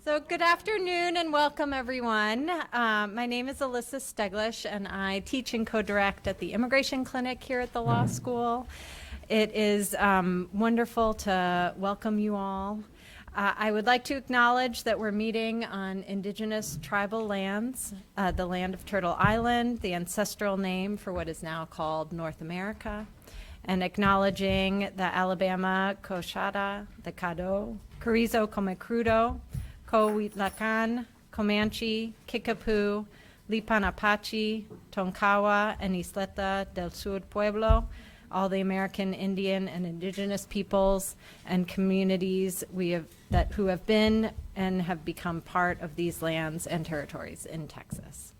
So good afternoon and welcome everyone. My name is Alyssa Steglish and I teach and co-direct at the Immigration Clinic here at the law school. It is wonderful to welcome you all. I would like to acknowledge that we're meeting on indigenous tribal lands, the land of Turtle Island, the ancestral name for what is now called North America, and acknowledging the Alabama Coshada, the Caddo, Carrizo Comecrudo, Cohuitlacan, Comanche, Kickapoo, Lipan Apache, Tonkawa, and Isleta del Sur Pueblo, all the American Indian and indigenous peoples and communities who have been and have become part of these lands and territories in Texas.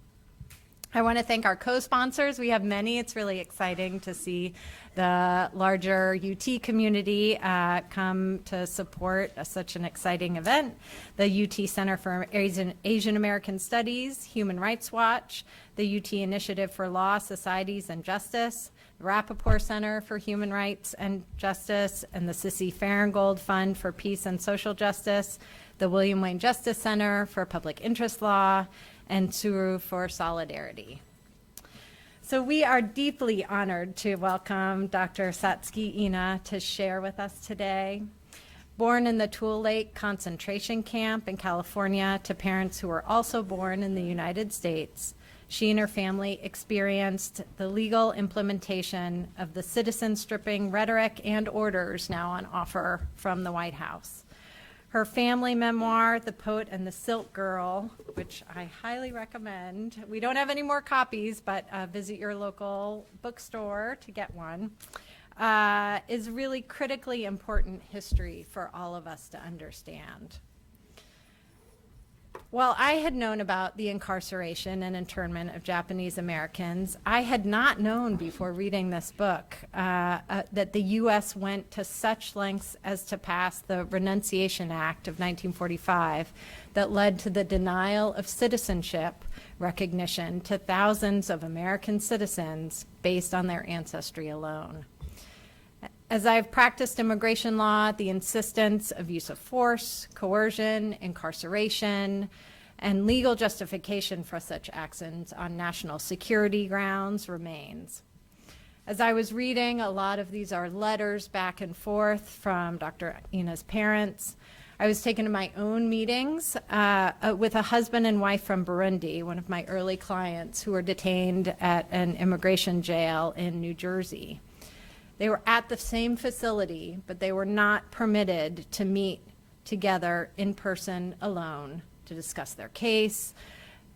I want to thank our co-sponsors. We have many. It's really exciting to see the larger UT community come to support such an exciting event. The UT Center for Asian American Studies, Human Rights Watch, the UT Initiative for Law, Societies, and Justice, the Rappaport Center for Human Rights and Justice, and the Sissy Faringold Fund for Peace and Social Justice, the William Wayne Justice Center for Public Interest Law, and Tsuru for Solidarity. So we are deeply honored to welcome Dr. Satsuki Ina to share with us today. Born in the Tule Lake concentration camp in California to parents who were also born in the United States, she and her family experienced the legal implementation of the citizen stripping rhetoric and orders now on offer from the White House. Her family memoir, The Poet and the Silk Girl, which I highly recommend. We don't have any more copies, but visit your local bookstore to get one, is really critically important history for all of us to understand. While I had known about the incarceration and internment of Japanese Americans, I had not known before reading this book that the U.S. went to such lengths as to pass the Renunciation Act of 1945 that led to the denial of citizenship recognition to thousands of American citizens based on their ancestry alone. As I've practiced immigration law, the insistence of use of force, coercion, incarceration, and legal justification for such actions on national security grounds remains. As I was reading, a lot of these are letters back and forth from Dr. Ina's parents. I was taken to my own meetings with a husband and wife from Burundi, one of my early clients who were detained at an immigration jail in New Jersey. They were at the same facility, but they were not permitted to meet together in person alone to discuss their case,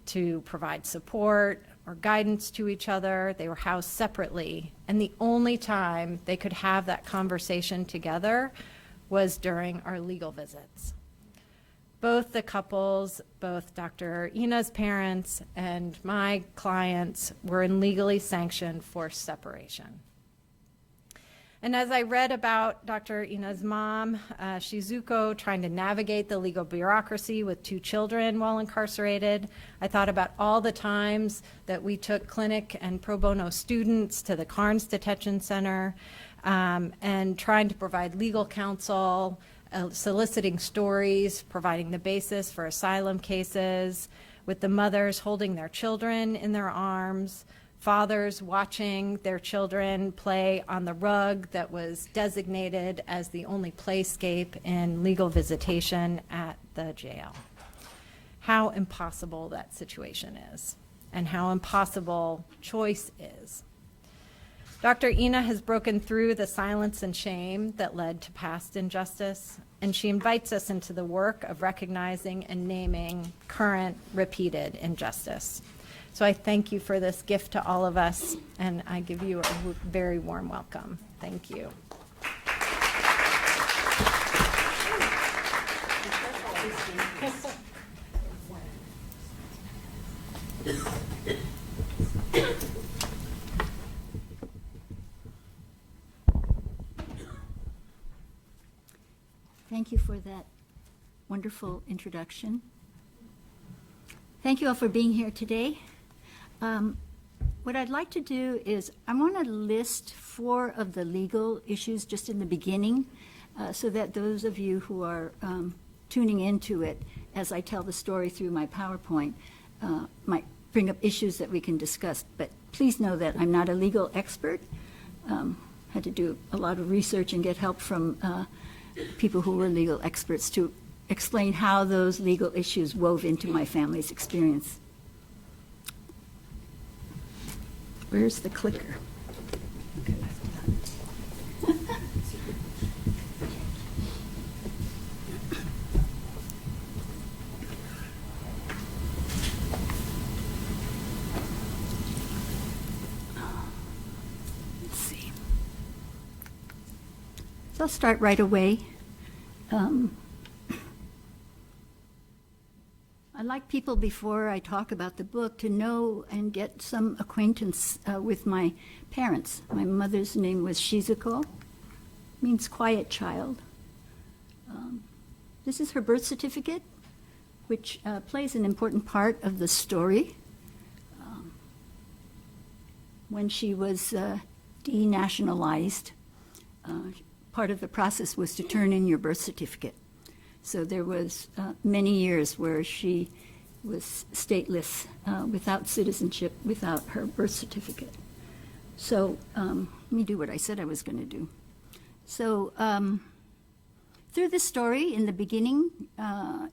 to provide support or guidance to each other. They were housed separately, and the only time they could have that conversation together was during our legal visits. Both the couples, both Dr. Ina's parents and my clients, were in legally sanctioned forced separation. And as I read about Dr. Ina's mom, Shizuko, trying to navigate the legal bureaucracy with 2 children while incarcerated, I thought about all the times that we took clinic and pro bono students to the Carnes Detention Center and trying to provide legal counsel, soliciting stories, providing the basis for asylum cases, with the mothers holding their children in their arms, fathers watching their children play on the rug that was designated as the only playscape in legal visitation at the jail. How impossible that situation is, and how impossible choice is. Dr. Ina has broken through the silence and shame that led to past injustice, and she invites us into the work of recognizing and naming current repeated injustice. So I thank you for this gift to all of us, and I give you a very warm welcome. Thank you. Thank you for that wonderful introduction. Thank you all for being here today. What I'd like to do is I want to list 4 of the legal issues just in the beginning so that those of you who are tuning into it as I tell the story through my PowerPoint, might bring up issues that we can discuss. But please know that I'm not a legal expert. Had to do a lot of research and get help from people who were legal experts to explain how those legal issues wove into my family's experience. Where's the clicker? Let's see. So I'll start right away. I'd like people, before I talk about the book, to know and get some acquaintance with my parents. My mother's name was Shizuko, means quiet child. This is her birth certificate, which plays an important part of the story. When she was denationalized, part of the process was to turn in your birth certificate. So there was many years where she was stateless, without citizenship, without her birth certificate. So let me do what I said I was going to do. So through this story, in the beginning, I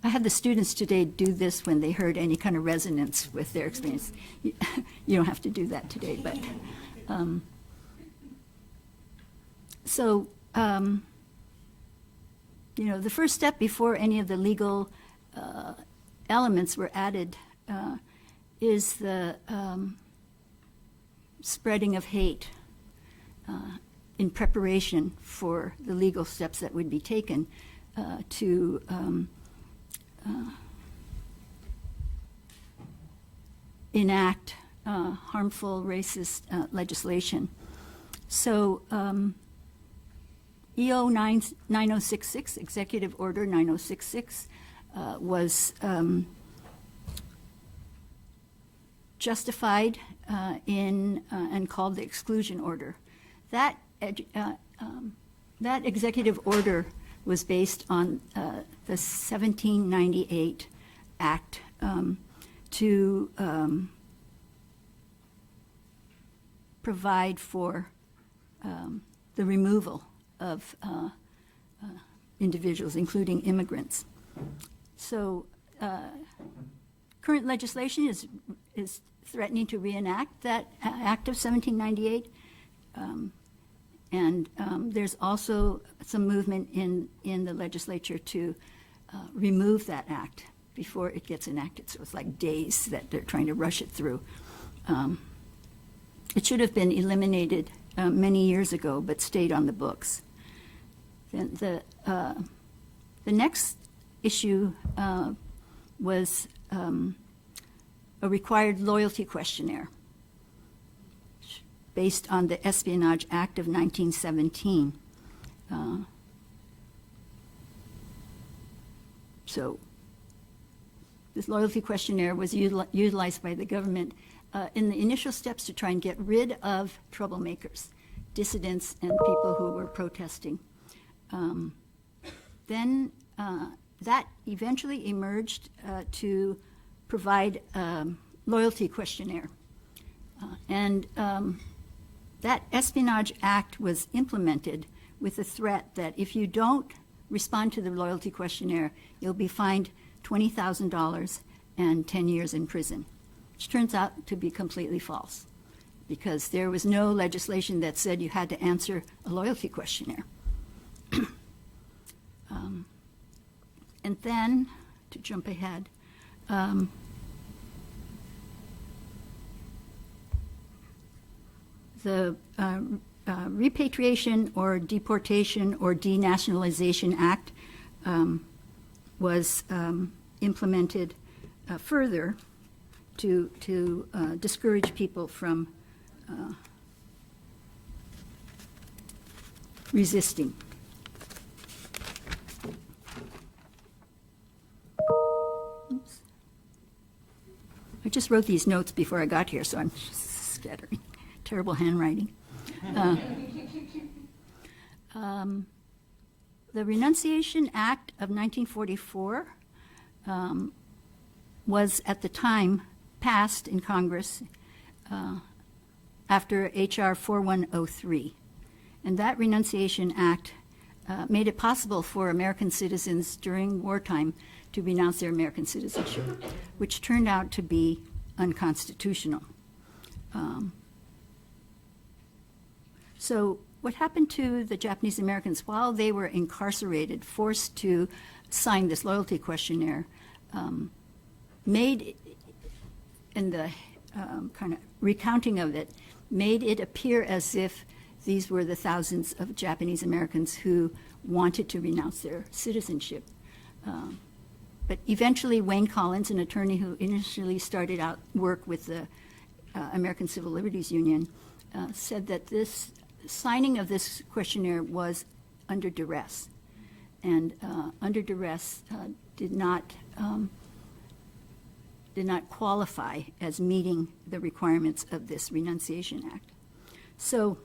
had the students today do this when they heard any kind of resonance with their experience. You don't have to do that today, but the first step before any of the legal elements were added is the spreading of hate in preparation for the legal steps that would be taken to enact harmful racist legislation. So EO 9066, Executive Order 9066, was justified in and called the exclusion order. That executive order was based on the 1798 Act to provide for the removal of individuals, including immigrants. So current legislation is threatening to reenact that Act of 1798. And there's also some movement in the legislature to remove that act before it gets enacted. So it's like days that they're trying to rush it through. It should have been eliminated many years ago, but stayed on the books. Then the next issue was a required loyalty questionnaire based on the Espionage Act of 1917. So this loyalty questionnaire was utilized by the government in the initial steps to try and get rid of troublemakers, dissidents, and people who were protesting. Then that eventually emerged to provide a loyalty questionnaire. And that Espionage Act was implemented with the threat that if you don't respond to the loyalty questionnaire, you'll be fined $20,000 and 10 years in prison, which turns out to be completely false, because there was no legislation that said you had to answer a loyalty questionnaire. And then, to jump ahead, the Repatriation or Deportation or Denationalization Act was implemented further to discourage people from resisting. Oops. I just wrote these notes before I got here, so I'm just scattering. Terrible handwriting. the Renunciation Act of 1944 was at the time passed in Congress after H.R. 4103. And that Renunciation Act made it possible for American citizens during wartime to renounce their American citizenship, which turned out to be unconstitutional. So what happened to the Japanese Americans while they were incarcerated, forced to sign this loyalty questionnaire, made, in the kind of recounting of it, made it appear as if these were the thousands of Japanese Americans who wanted to renounce their citizenship. But eventually Wayne Collins, an attorney who initially started out work with the American Civil Liberties Union, said that this signing of this questionnaire was under duress, and under duress did not qualify as meeting the requirements of this Renunciation Act. So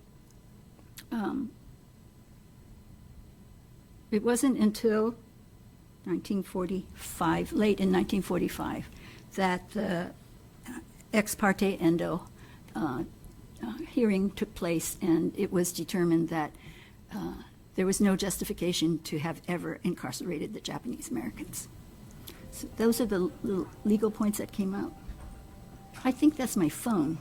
it wasn't until 1945, late in 1945, that the ex parte endo hearing took place, and it was determined that there was no justification to have ever incarcerated the Japanese Americans. So those are the legal points that came out. I think that's my phone.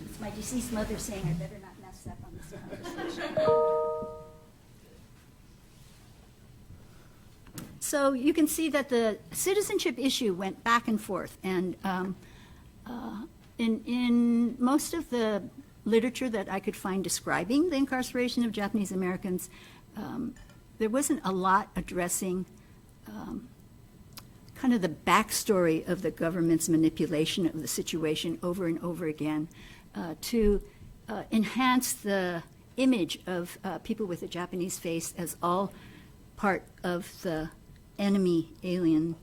It's my deceased mother saying I better not mess up on this conversation. So you can see that the citizenship issue went back and forth, and in most of the literature that I could find describing the incarceration of Japanese Americans, there wasn't a lot addressing kind of the backstory of the government's manipulation of the situation over and over again to enhance the image of people with a Japanese face as all part of the enemy alien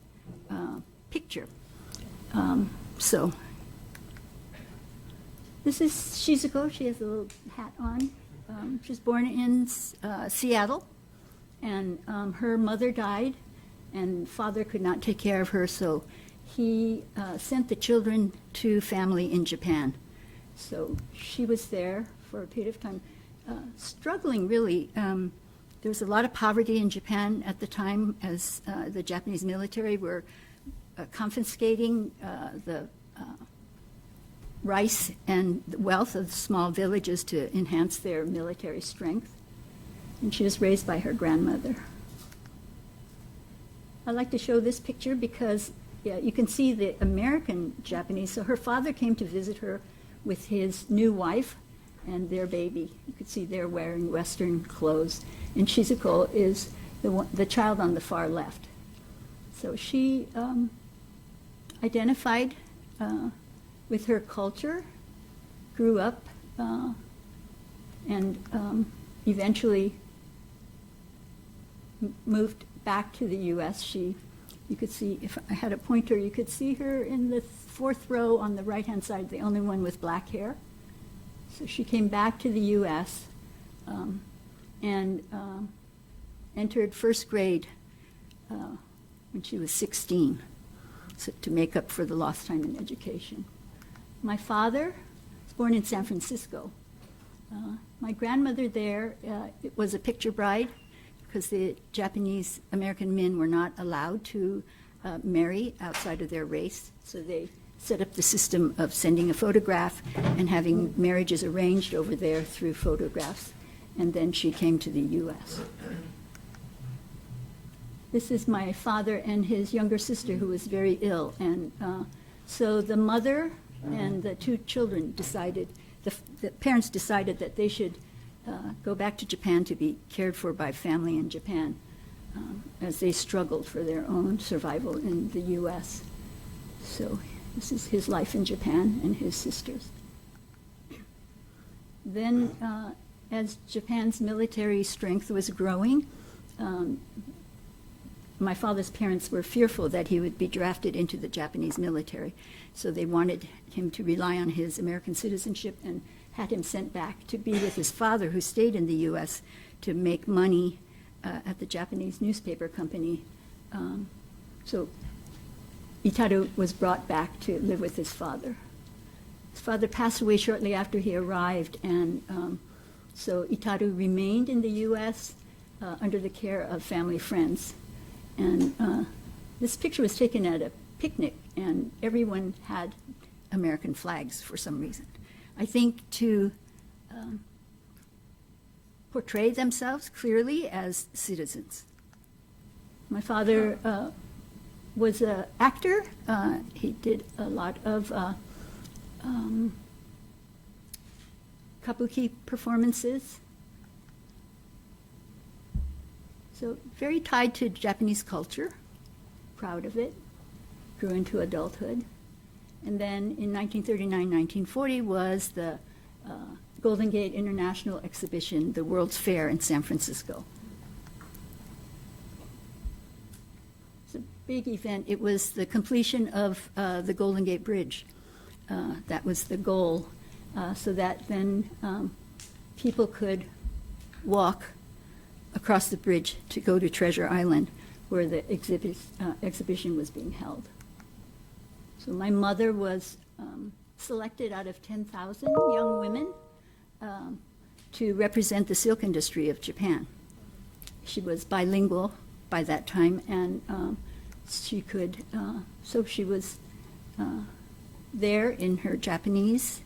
picture. So this is Shizuko. She has a little hat on. She was born in Seattle, and her mother died, and father could not take care of her, so he sent the children to family in Japan. So she was there for a period of time, struggling really. There was a lot of poverty in Japan at the time, as the Japanese military were confiscating the rice and the wealth of small villages to enhance their military strength. And she was raised by her grandmother. I like to show this picture because you can see the American Japanese. So her father came to visit her with his new wife and their baby. You could see they're wearing Western clothes. And Shizuko is the child on the far left. So she identified with her culture, grew up, and eventually moved back to the U.S. You could see, if I had a pointer, you could see her in the fourth row on the right-hand side, the only one with black hair. So she came back to the U.S. And entered first grade when she was 16, so to make up for the lost time in education. My father was born in San Francisco. My grandmother there it was a picture bride because the Japanese American men were not allowed to marry outside of their race, so they set up the system of sending a photograph and having marriages arranged over there through photographs. And then she came to the U.S. This is my father and his younger sister who was very ill. And so the mother and the two children decided, the parents decided that they should go back to Japan to be cared for by family in Japan as they struggled for their own survival in the U.S. So this is his life in Japan and his sisters. Then as Japan's military strength was growing, my father's parents were fearful that he would be drafted into the Japanese military. So they wanted him to rely on his American citizenship and had him sent back to be with his father, who stayed in the U.S. to make money at the Japanese newspaper company. So Itaru was brought back to live with his father. His father passed away shortly after he arrived, and so Itaru remained in the U.S. Under the care of family friends. And this picture was taken at a picnic, and everyone had American flags for some reason. I think to portray themselves clearly as citizens. My father was an actor. He did a lot of kabuki performances. So very tied to Japanese culture, proud of it, grew into adulthood. And then in 1939-1940 was the Golden Gate International Exhibition, the World's Fair in San Francisco. It's a big event. It was the completion of the Golden Gate Bridge. That was the goal, so that then people could walk across the bridge to go to Treasure Island, where the exhibition was being held. So my mother was selected out of 10,000 young women to represent the silk industry of Japan. She was bilingual by that time, and she could, so she was there in her Japanese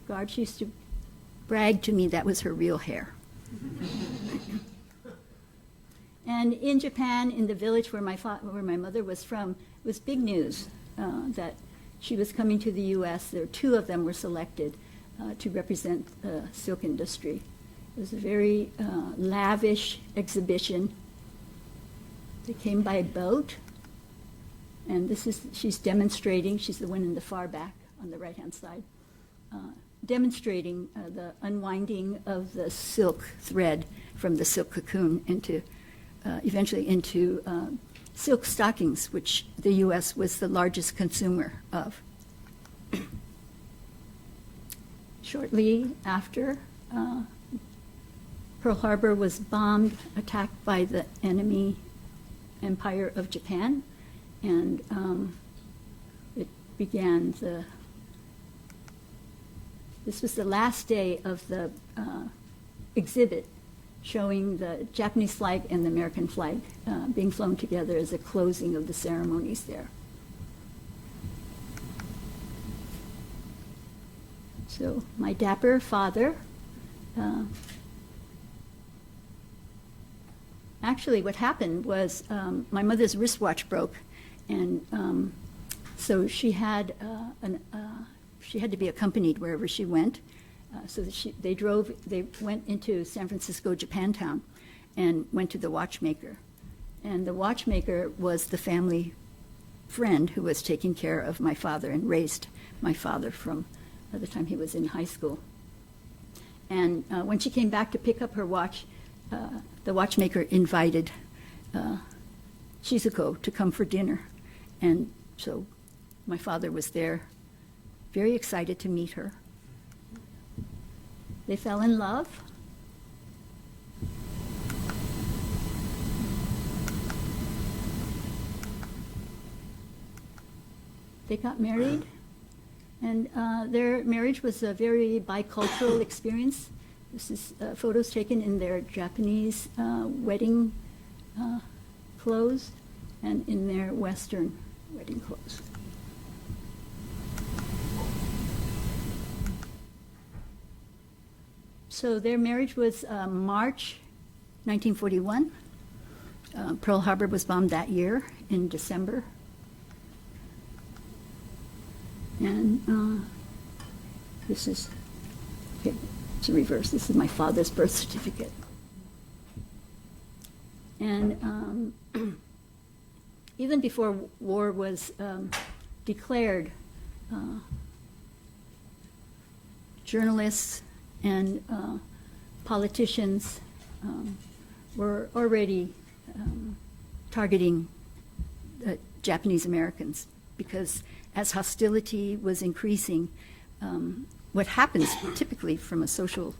garb. She used to brag to me that was her real hair. And in Japan, in the village where my mother was from, it was big news that she was coming to the U.S. There, 2 of them were selected to represent the silk industry. It was a very lavish exhibition. They came by boat, and she's demonstrating. She's the one in the far back on the right-hand side, demonstrating the unwinding of the silk thread from the silk cocoon into eventually into silk stockings, which the U.S. was the largest consumer of. Shortly after, Pearl Harbor was bombed, attacked by the enemy empire of Japan, and it began this was the last day of the exhibit, showing the Japanese flag and the American flag being flown together as a closing of the ceremonies there. So my dapper father, actually what happened was my mother's wristwatch broke, and so she had to be accompanied wherever she went. So that they went into San Francisco, Japantown, and went to the watchmaker. And the watchmaker was the family friend who was taking care of my father and raised my father from the time he was in high school. And when she came back to pick up her watch, the watchmaker invited Shizuko to come for dinner. And so my father was there, very excited to meet her. They fell in love. They got married, and their marriage was a very bicultural experience. This is photos taken in their Japanese wedding clothes and in their Western wedding clothes. So their marriage was March 1941. Pearl Harbor was bombed that year in December. And this is, okay, to reverse, this is my father's birth certificate. And even before war was declared, journalists and politicians were already targeting Japanese Americans, because as hostility was increasing, what happens typically from a social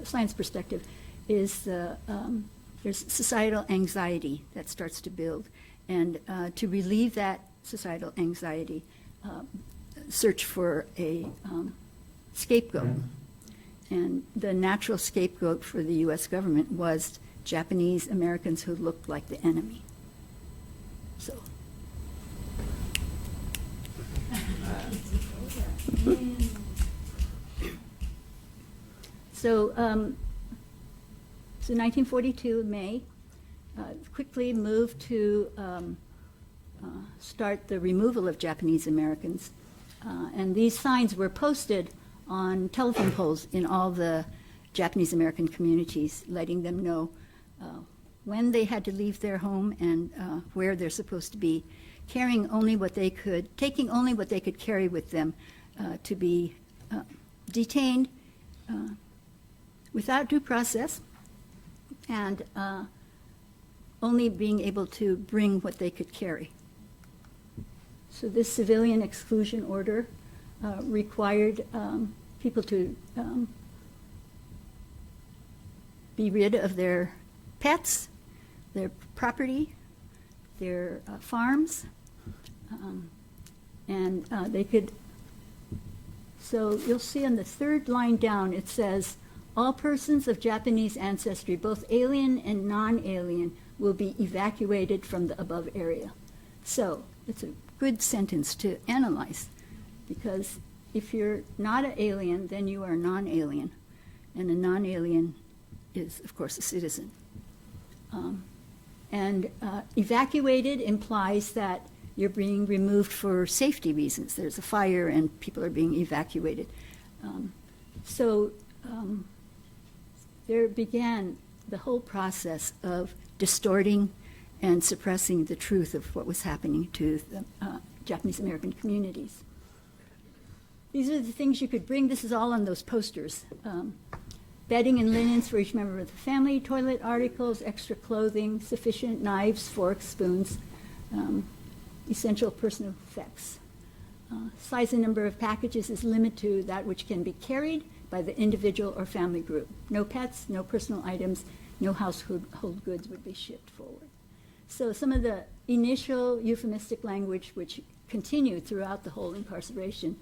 science perspective is there's societal anxiety that starts to build. And to relieve that societal anxiety, search for a scapegoat. And the natural scapegoat for the U.S. government was Japanese Americans who looked like the enemy. So. So 1942, May, quickly moved to start the removal of Japanese Americans. And these signs were posted on telephone poles in all the Japanese American communities, letting them know when they had to leave their home and where they're supposed to be, carrying only what they could, taking only what they could carry with them to be detained without due process, and only being able to bring what they could carry. So this civilian exclusion order required people to be rid of their pets, their property, their farms, and they could, so you'll see on the third line down, it says, all persons of Japanese ancestry, both alien and non-alien, will be evacuated from the above area. So it's a good sentence to analyze, because if you're not an alien, then you are non-alien, and a non-alien is, of course, a citizen. And evacuated implies that you're being removed for safety reasons. There's a fire and people are being evacuated. There began the whole process of distorting and suppressing the truth of what was happening to the Japanese American communities. These are the things you could bring. This is all on those posters. Bedding and linens for each member of the family, toilet articles, extra clothing, sufficient knives, forks, spoons, essential personal effects. Size and number of packages is limited to that which can be carried by the individual or family group. No pets, no personal items, no household goods would be shipped forward. So some of the initial euphemistic language which continued throughout the whole incarceration,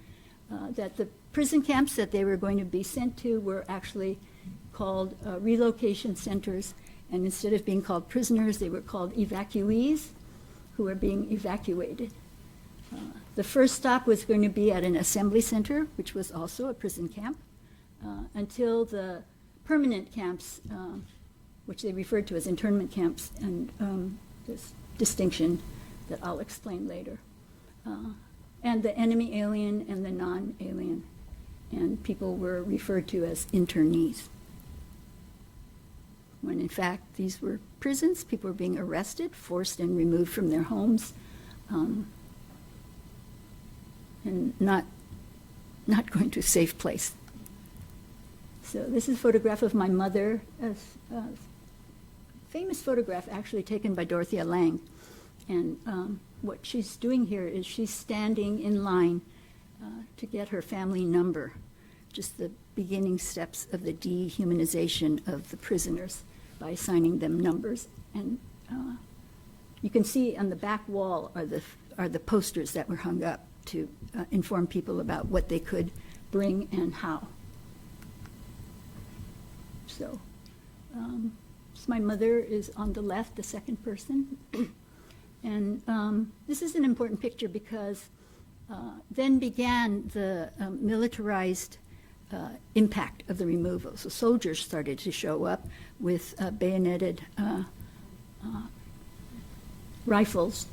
that the prison camps that they were going to be sent to were actually called relocation centers, and instead of being called prisoners, they were called evacuees who were being evacuated. The first stop was going to be at an assembly center, which was also a prison camp, until the permanent camps, which they referred to as internment camps, and this distinction that I'll explain later, and the enemy alien and the non-alien, and people were referred to as internees. When in fact these were prisons, people were being arrested, forced and removed from their homes, and not going to a safe place. So this is a photograph of my mother, a famous photograph actually taken by Dorothea Lange. And what she's doing here is she's standing in line to get her family number, just the beginning steps of the dehumanization of the prisoners by assigning them numbers. And you can see on the back wall are the posters that were hung up to inform people about what they could bring and how. So my mother is on the left, the second person. And this is an important picture because then began the militarized impact of the removal. So soldiers started to show up with bayoneted rifles.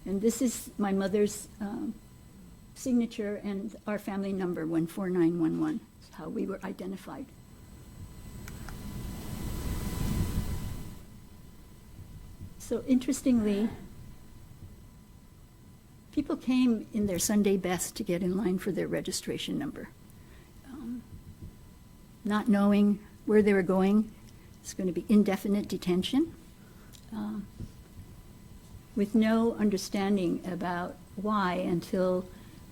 And this is my mother's signature and our family number, 14911. That's how we were identified. So interestingly, people came in their Sunday best to get in line for their registration number. not knowing where they were going. It's going to be indefinite detention, with no understanding about why until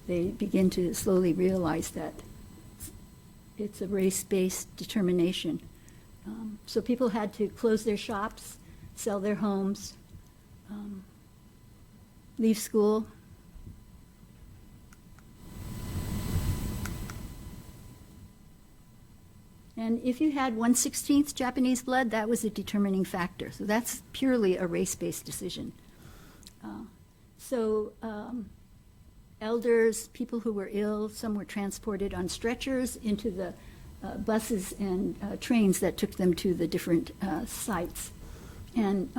they begin to slowly realize that it's a race-based determination. So people had to close their shops, sell their homes, leave school. And if you had 1/16 Japanese blood, that was a determining factor. So that's purely a race-based decision. Elders, people who were ill, some were transported on stretchers into the buses and trains that took them to the different sites. And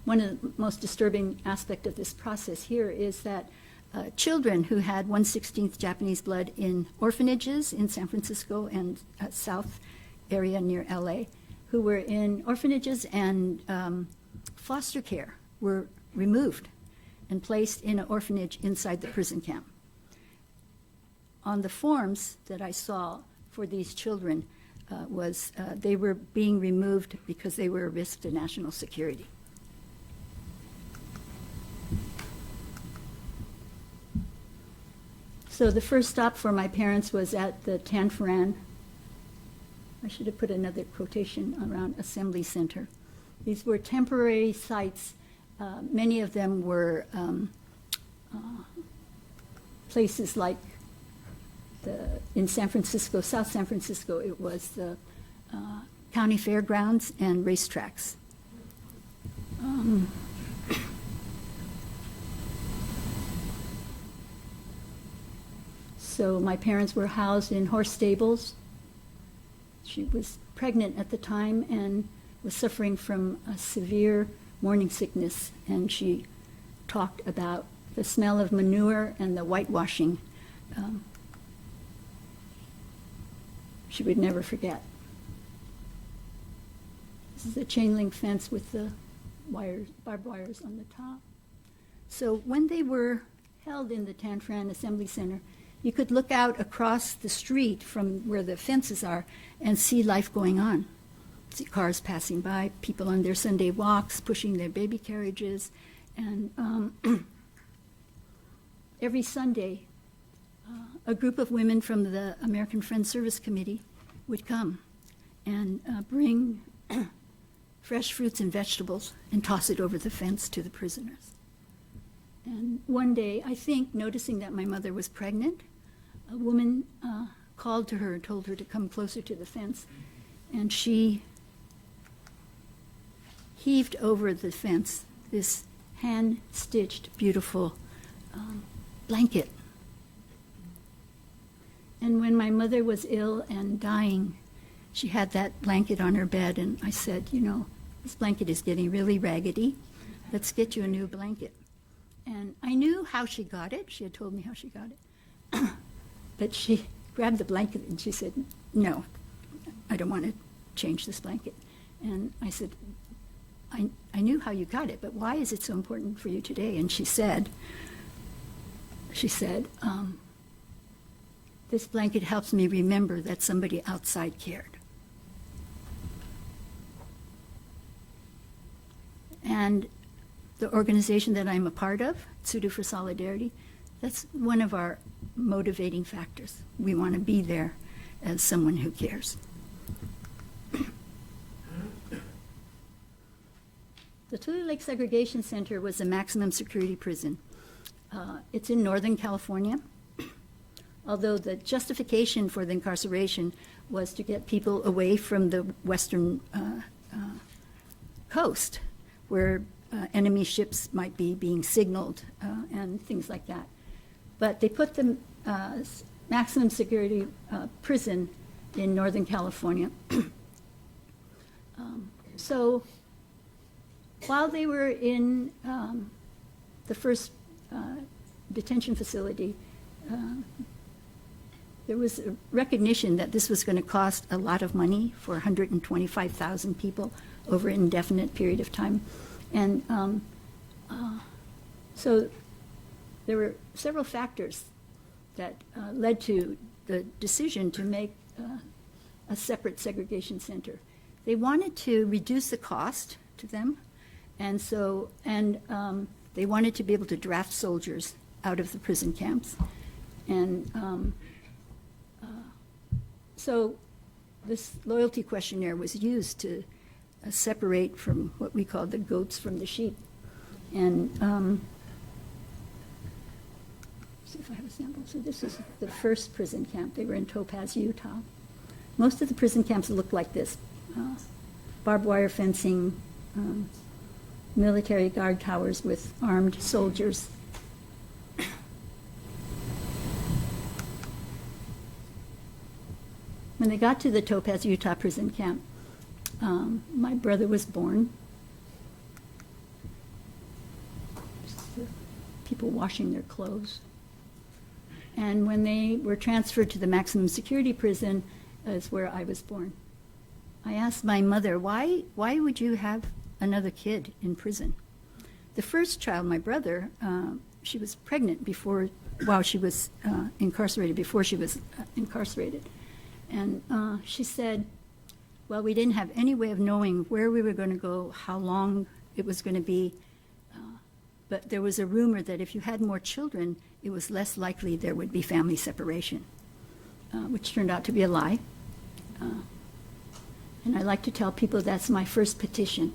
one of the most disturbing aspects of this process here is that children who had 1/16 Japanese blood in orphanages in San Francisco and south area near LA, who were in orphanages and foster care, were removed and placed in an orphanage inside the prison camp. On the forms that I saw for these children they were being removed because they were a risk to national security. So the first stop for my parents was at the Tanforan. I should have put another quotation around Assembly Center. These were temporary sites. Many of them were places like in San Francisco, South San Francisco, it was the county fairgrounds and racetracks. So my parents were housed in horse stables. She was pregnant at the time and was suffering from a severe morning sickness, and she talked about the smell of manure and the whitewashing. She would never forget. This is a chain link fence with the wires, barbed wires on the top. So when they were held in the Tanforan Assembly Center, you could look out across the street from where the fences are and see life going on. See cars passing by, people on their Sunday walks, pushing their baby carriages. And every Sunday, a group of women from the American Friends Service Committee would come and bring fresh fruits and vegetables and toss it over the fence to the prisoners. And one day, I think, noticing that my mother was pregnant, a woman called to her and told her to come closer to the fence, and she heaved over the fence this hand-stitched, beautiful blanket. And when my mother was ill and dying, she had that blanket on her bed, and I said, you know, this blanket is getting really raggedy. Let's get you a new blanket. And I knew how she got it. She had told me how she got it. But she grabbed the blanket and she said, no, I don't want to change this blanket. And I said, I knew how you got it, but why is it so important for you today? And she said, this blanket helps me remember that somebody outside cared. And the organization that I'm a part of, Tsuru for Solidarity, that's one of our motivating factors. We want to be there as someone who cares. The Tule Lake Segregation Center was a maximum security prison. It's in Northern California, although the justification for the incarceration was to get people away from the western coast, where enemy ships might be being signaled and things like that. But they put the maximum security prison in Northern California. So while they were in the first detention facility, there was a recognition that this was going to cost a lot of money for 125,000 people over an indefinite period of time. And so there were several factors that led to the decision to make a separate segregation center. They wanted to reduce the cost to them, and they wanted to be able to draft soldiers out of the prison camps. And so this loyalty questionnaire was used to separate from what we call the goats from the sheep. And see if I have a sample. So this is the first prison camp. They were in Topaz, Utah. Most of the prison camps look like this. Barbed wire fencing, military guard towers with armed soldiers. When they got to the Topaz, Utah prison camp, my brother was born. People washing their clothes. And when they were transferred to the maximum security prison, is where I was born. I asked my mother, why would you have another kid in prison? The first child, my brother, she was pregnant while she was incarcerated, before she was incarcerated. And she said, well, we didn't have any way of knowing where we were going to go, how long it was going to be. But there was a rumor that if you had more children, it was less likely there would be family separation, which turned out to be a lie. And I like to tell people that's my first petition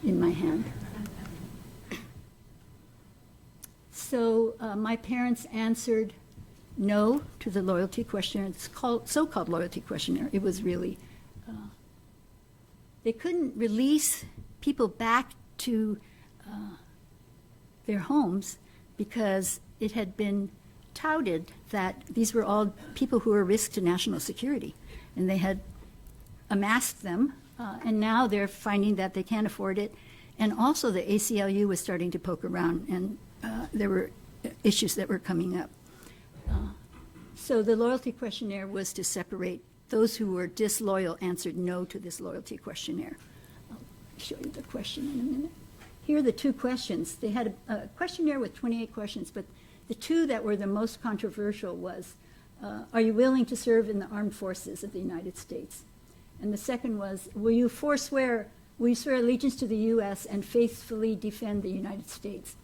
in my hand. So my parents answered no to the loyalty questionnaire. It's called so-called loyalty questionnaire. It was really, they couldn't release people back to their homes because it had been touted that these were all people who were a risk to national security, and they had amassed them, and now they're finding that they can't afford it. And also the ACLU was starting to poke around, and there were issues that were coming up. So the loyalty questionnaire was to separate those who were disloyal, answered no to this loyalty questionnaire. I'll show you the question in a minute. Here are the two questions. They had a questionnaire with 28 questions, but the two that were the most controversial was, are you willing to serve in the armed forces of the United States? And the second was, will you swear allegiance to the U.S. and faithfully defend the United States?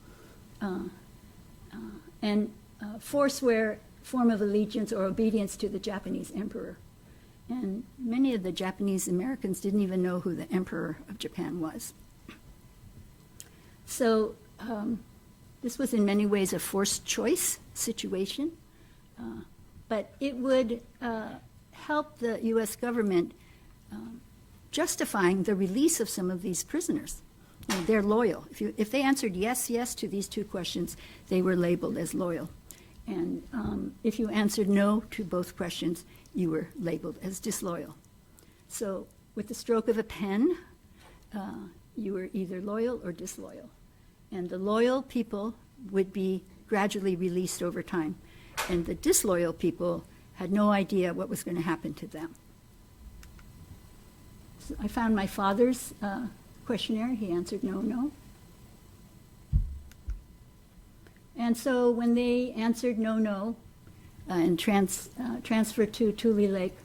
And forswear form of allegiance or obedience to the Japanese emperor. And many of the Japanese Americans didn't even know who the emperor of Japan was. So this was in many ways a forced choice situation, but it would help the U.S. government justifying the release of some of these prisoners. You know, they're loyal. If they answered yes to these two questions, they were labeled as loyal. And if you answered no to both questions, you were labeled as disloyal. So with the stroke of a pen, you were either loyal or disloyal. And the loyal people would be gradually released over time. And the disloyal people had no idea what was going to happen to them. So I found my father's questionnaire. He answered no. And so when they answered no, and transferred to Tule Lake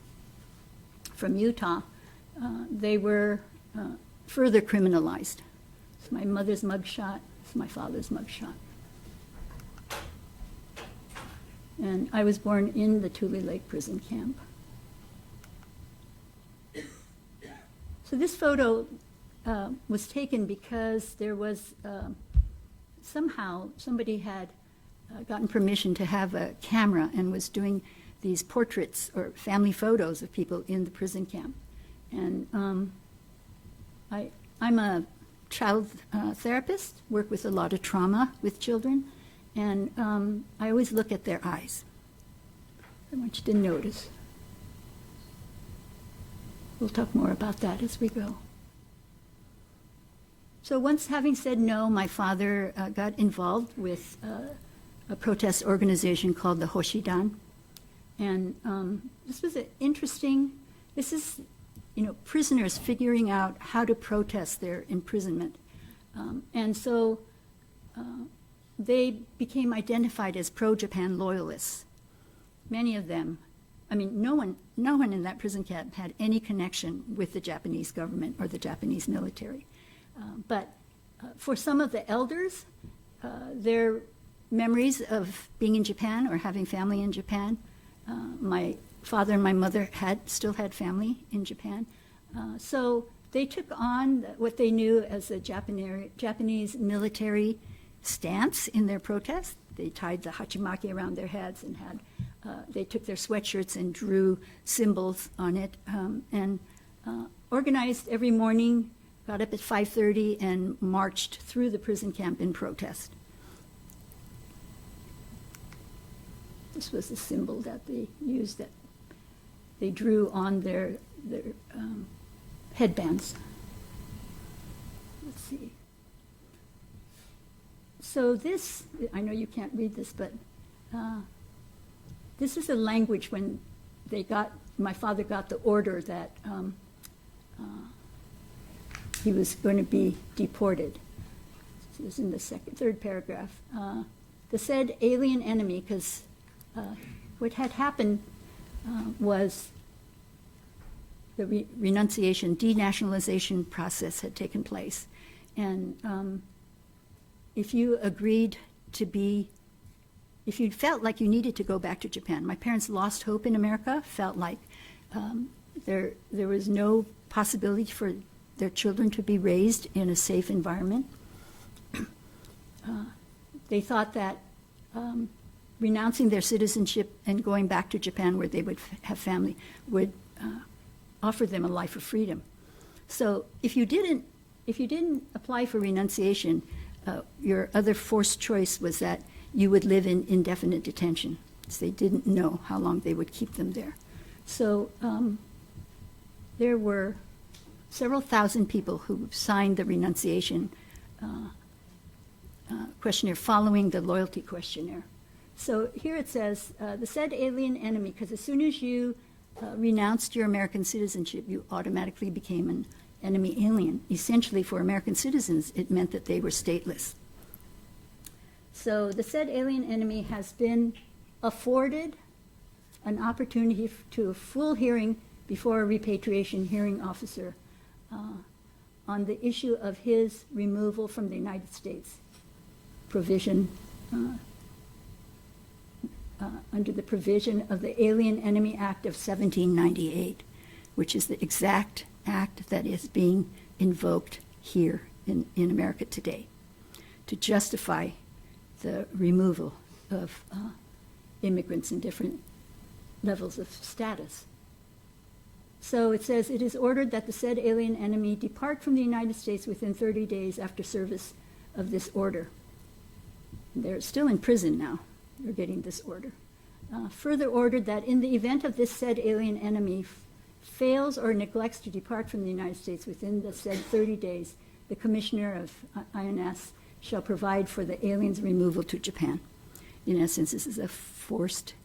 from Utah, they were further criminalized. It's my mother's mugshot. It's my father's mugshot. And I was born in the Tule Lake prison camp. So this photo was taken because there was somehow somebody had gotten permission to have a camera and was doing these portraits or family photos of people in the prison camp. And I'm a child therapist, work with a lot of trauma with children, and I always look at their eyes. I want you to notice. We'll talk more about that as we go. So once having said no, my father got involved with a protest organization called the Hoshidan. And this was this is, prisoners figuring out how to protest their imprisonment. And so they became identified as pro-Japan loyalists. Many of them I mean, no one in that prison camp had any connection with the Japanese government or the Japanese military. But for some of the elders, their memories of being in Japan or having family in Japan, my father and my mother still had family in Japan. So they took on what they knew as a Japanese military stance in their protest. They tied the hachimaki around their heads and they took their sweatshirts and drew symbols on it, and organized every morning, got up at 5:30 and marched through the prison camp in protest. This was the symbol that they used, that they drew on their headbands. Let's see. So this, I know you can't read this, but this is a language when my father got the order that he was going to be deported. This is in the third paragraph. The said alien enemy, because what had happened was the renunciation, denationalization process had taken place. And if you agreed to be, if you felt like you needed to go back to Japan, my parents lost hope in America, felt like there was no possibility for their children to be raised in a safe environment. They thought that renouncing their citizenship and going back to Japan where they would have family would offer them a life of freedom. So if you didn't apply for renunciation, your other forced choice was that you would live in indefinite detention. So they didn't know how long they would keep them there. So there were several thousand people who signed the renunciation questionnaire following the loyalty questionnaire. So here it says, the said alien enemy, because as soon as you renounced your American citizenship, you automatically became an enemy alien. Essentially, for American citizens, it meant that they were stateless. So the said alien enemy has been afforded an opportunity to a full hearing before a repatriation hearing officer on the issue of his removal from the United States, provision under the provision of the Alien Enemy Act of 1798, which is the exact act that is being invoked here in America today to justify the removal of immigrants in different levels of status. So it says, it is ordered that the said alien enemy depart from the United States within 30 days after service of this order. They're still in prison now. They're getting this order. Further ordered that in the event of this said alien enemy fails or neglects to depart from the United States within the said 30 days, the Commissioner of INS shall provide for the alien's removal to Japan. In essence, this is a forced,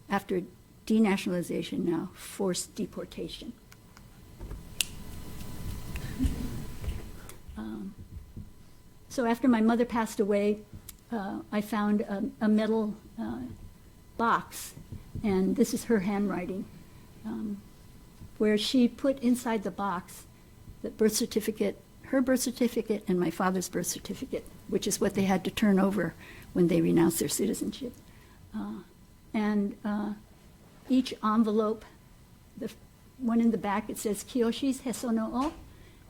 after denationalization now, forced deportation. So after my mother passed away, I found a metal box, and this is her handwriting, where she put inside the box the birth certificate, her birth certificate and my father's birth certificate, which is what they had to turn over when they renounced their citizenship. And each envelope, the one in the back, it says Kiyoshi's Heso no O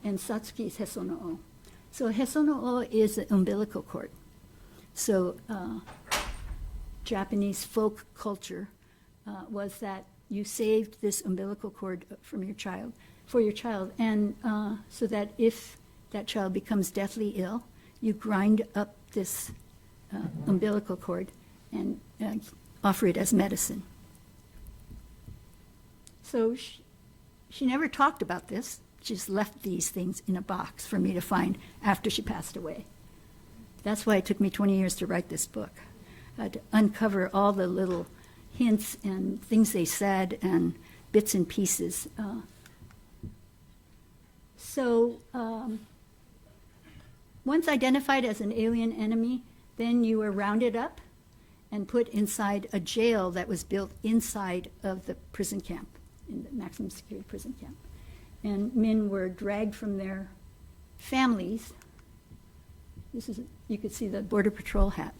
and Satsuki's Heso no O. So Heso no O is the umbilical cord. So Japanese folk culture was that you saved this umbilical cord from your child, for your child, and so that if that child becomes deathly ill, you grind up this umbilical cord and offer it as medicine. So she never talked about this. She just left these things in a box for me to find after she passed away. That's why it took me 20 years to write this book. I had to uncover all the little hints and things they said and bits and pieces. Once identified as an alien enemy, then you were rounded up and put inside a jail that was built inside of the prison camp, in the maximum security prison camp. And men were dragged from their families. You could see the Border Patrol hat.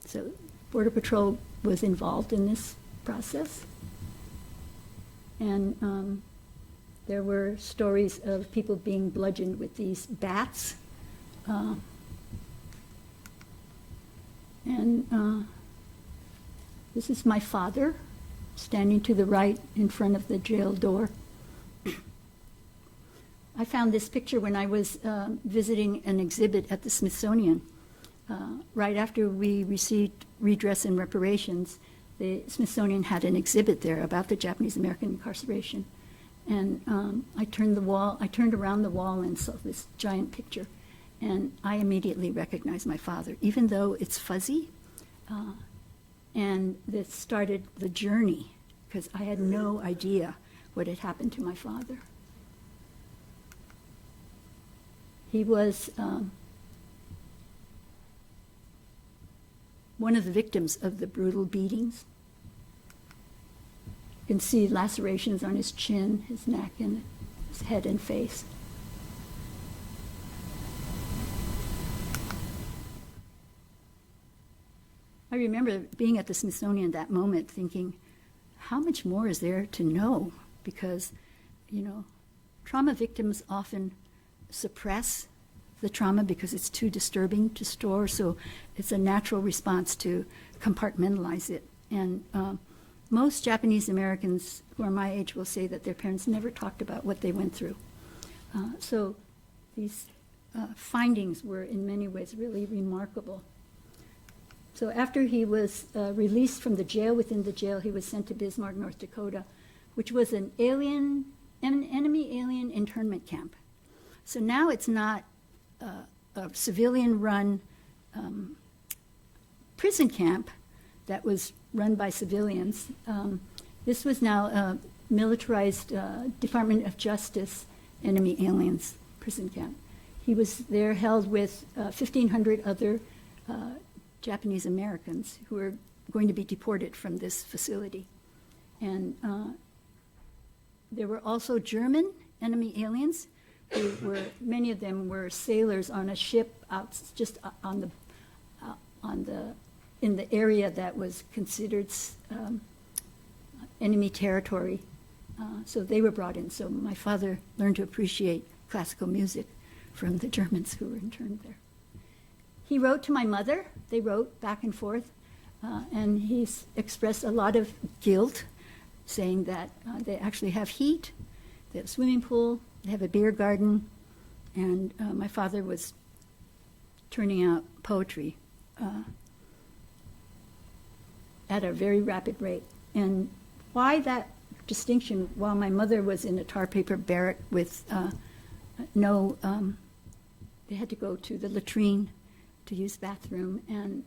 So Border Patrol was involved in this process. And there were stories of people being bludgeoned with these bats. This is my father standing to the right in front of the jail door. I found this picture when I was visiting an exhibit at the Smithsonian. Right after we received redress and reparations, the Smithsonian had an exhibit there about the Japanese American incarceration. And I turned around the wall and saw this giant picture. And I immediately recognized my father, even though it's fuzzy. And this started the journey, because I had no idea what had happened to my father. He was one of the victims of the brutal beatings. You can see lacerations on his chin, his neck, and his head and face. I remember being at the Smithsonian that moment thinking, how much more is there to know? Because, trauma victims often suppress the trauma because it's too disturbing to store, so it's a natural response to compartmentalize it. And most Japanese Americans who are my age will say that their parents never talked about what they went through. So these findings were in many ways really remarkable. So after he was released from the jail within the jail, he was sent to Bismarck, North Dakota, which was an enemy alien internment camp. So now it's not a civilian-run prison camp that was run by civilians. This was now a militarized Department of Justice enemy aliens prison camp. He was there held with 1,500 other Japanese Americans who were going to be deported from this facility. And there were also German enemy aliens many of them were sailors on a ship out just in the area that was considered enemy territory. So they were brought in. So my father learned to appreciate classical music from the Germans who were interned there. He wrote to my mother. They wrote back and forth. And he's expressed a lot of guilt, saying that they actually have heat, they have a swimming pool, they have a beer garden, and my father was turning out poetry at a very rapid rate. And why that distinction? While my mother was in a tar paper barrack with they had to go to the latrine to use bathroom, and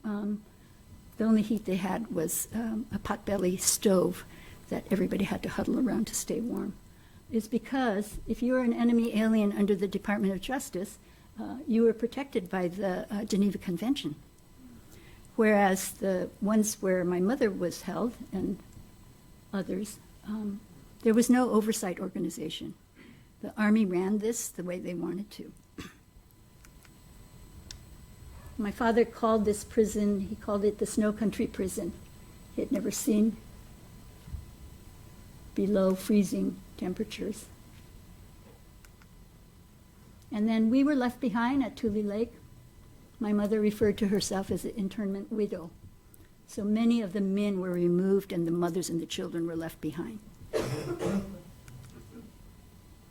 the only heat they had was a potbelly stove that everybody had to huddle around to stay warm. Is because if you were an enemy alien under the Department of Justice, you were protected by the Geneva Convention. Whereas the ones where my mother was held and others, there was no oversight organization. The Army ran this the way they wanted to. My father called this prison, he called it the Snow Country Prison. He had never seen below freezing temperatures. And then we were left behind at Tule Lake. My mother referred to herself as an internment widow. So many of the men were removed and the mothers and the children were left behind.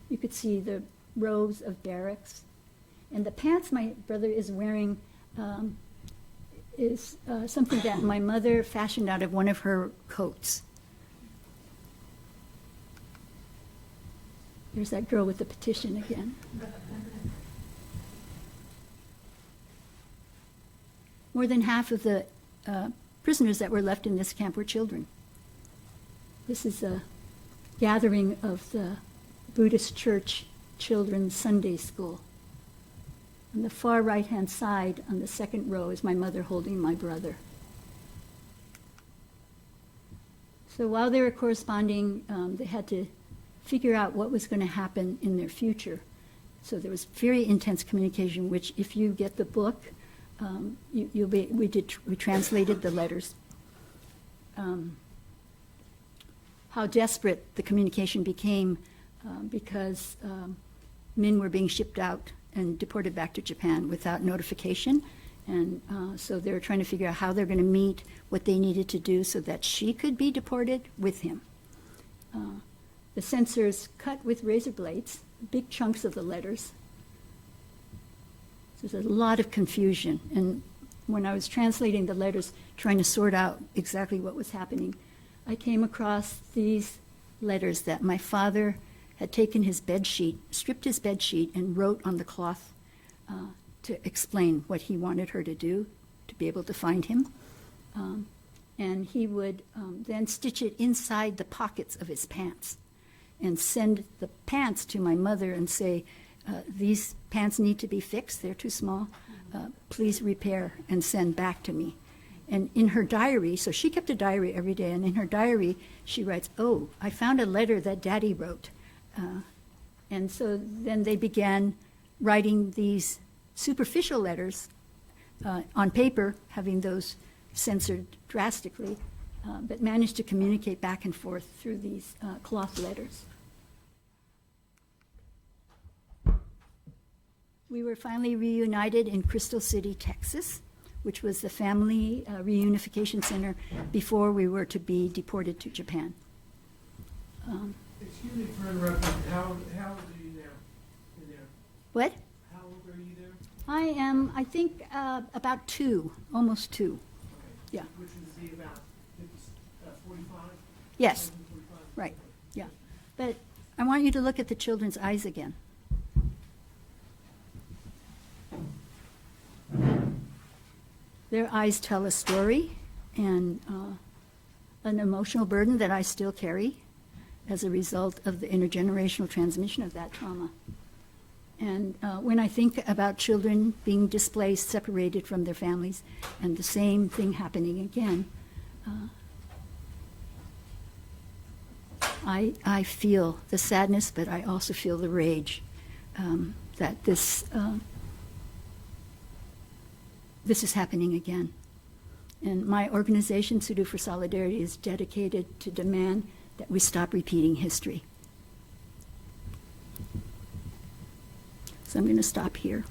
You could see the rows of barracks. And the pants my brother is wearing is something that my mother fashioned out of one of her coats. There's that girl with the petition again. More than half of the prisoners that were left in this camp were children. This is a gathering of the Buddhist Church Children's Sunday School. On the far right-hand side, on the second row, is my mother holding my brother. So while they were corresponding, they had to figure out what was going to happen in their future. So there was very intense communication, which if you get the book, we translated the letters. How desperate the communication became because men were being shipped out and deported back to Japan without notification. And so they were trying to figure out how they're going to meet, what they needed to do so that she could be deported with him. The censors cut with razor blades big chunks of the letters. So there's a lot of confusion. And when I was translating the letters, trying to sort out exactly what was happening, I came across these letters that my father had taken his bed sheet, stripped his bed sheet, and wrote on the cloth to explain what he wanted her to do to be able to find him. And he would then stitch it inside the pockets of his pants and send the pants to my mother and say, these pants need to be fixed, they're too small, please repair and send back to me. And in her diary, so she kept a diary every day, and in her diary she writes, oh, I found a letter that Daddy wrote. And so then they began writing these superficial letters on paper, having those censored drastically, but managed to communicate back and forth through these cloth letters. We were finally reunited in Crystal City, Texas, which was the family reunification center before we were to be deported to Japan. Excuse me for interrupting. How old are you now? In there? What? How old are you there? I am, I think, about 2, almost 2. Okay. Yeah. Which is the about 45? Yes, 45? right, yeah. But I want you to look at the children's eyes again. Their eyes tell a story and an emotional burden that I still carry as a result of the intergenerational transmission of that trauma. And when I think about children being displaced, separated from their families, and the same thing happening again, I feel the sadness, but I also feel the rage that this is happening again. And my organization, Tsuru for Solidarity, is dedicated to demand that we stop repeating history. So I'm going to stop here.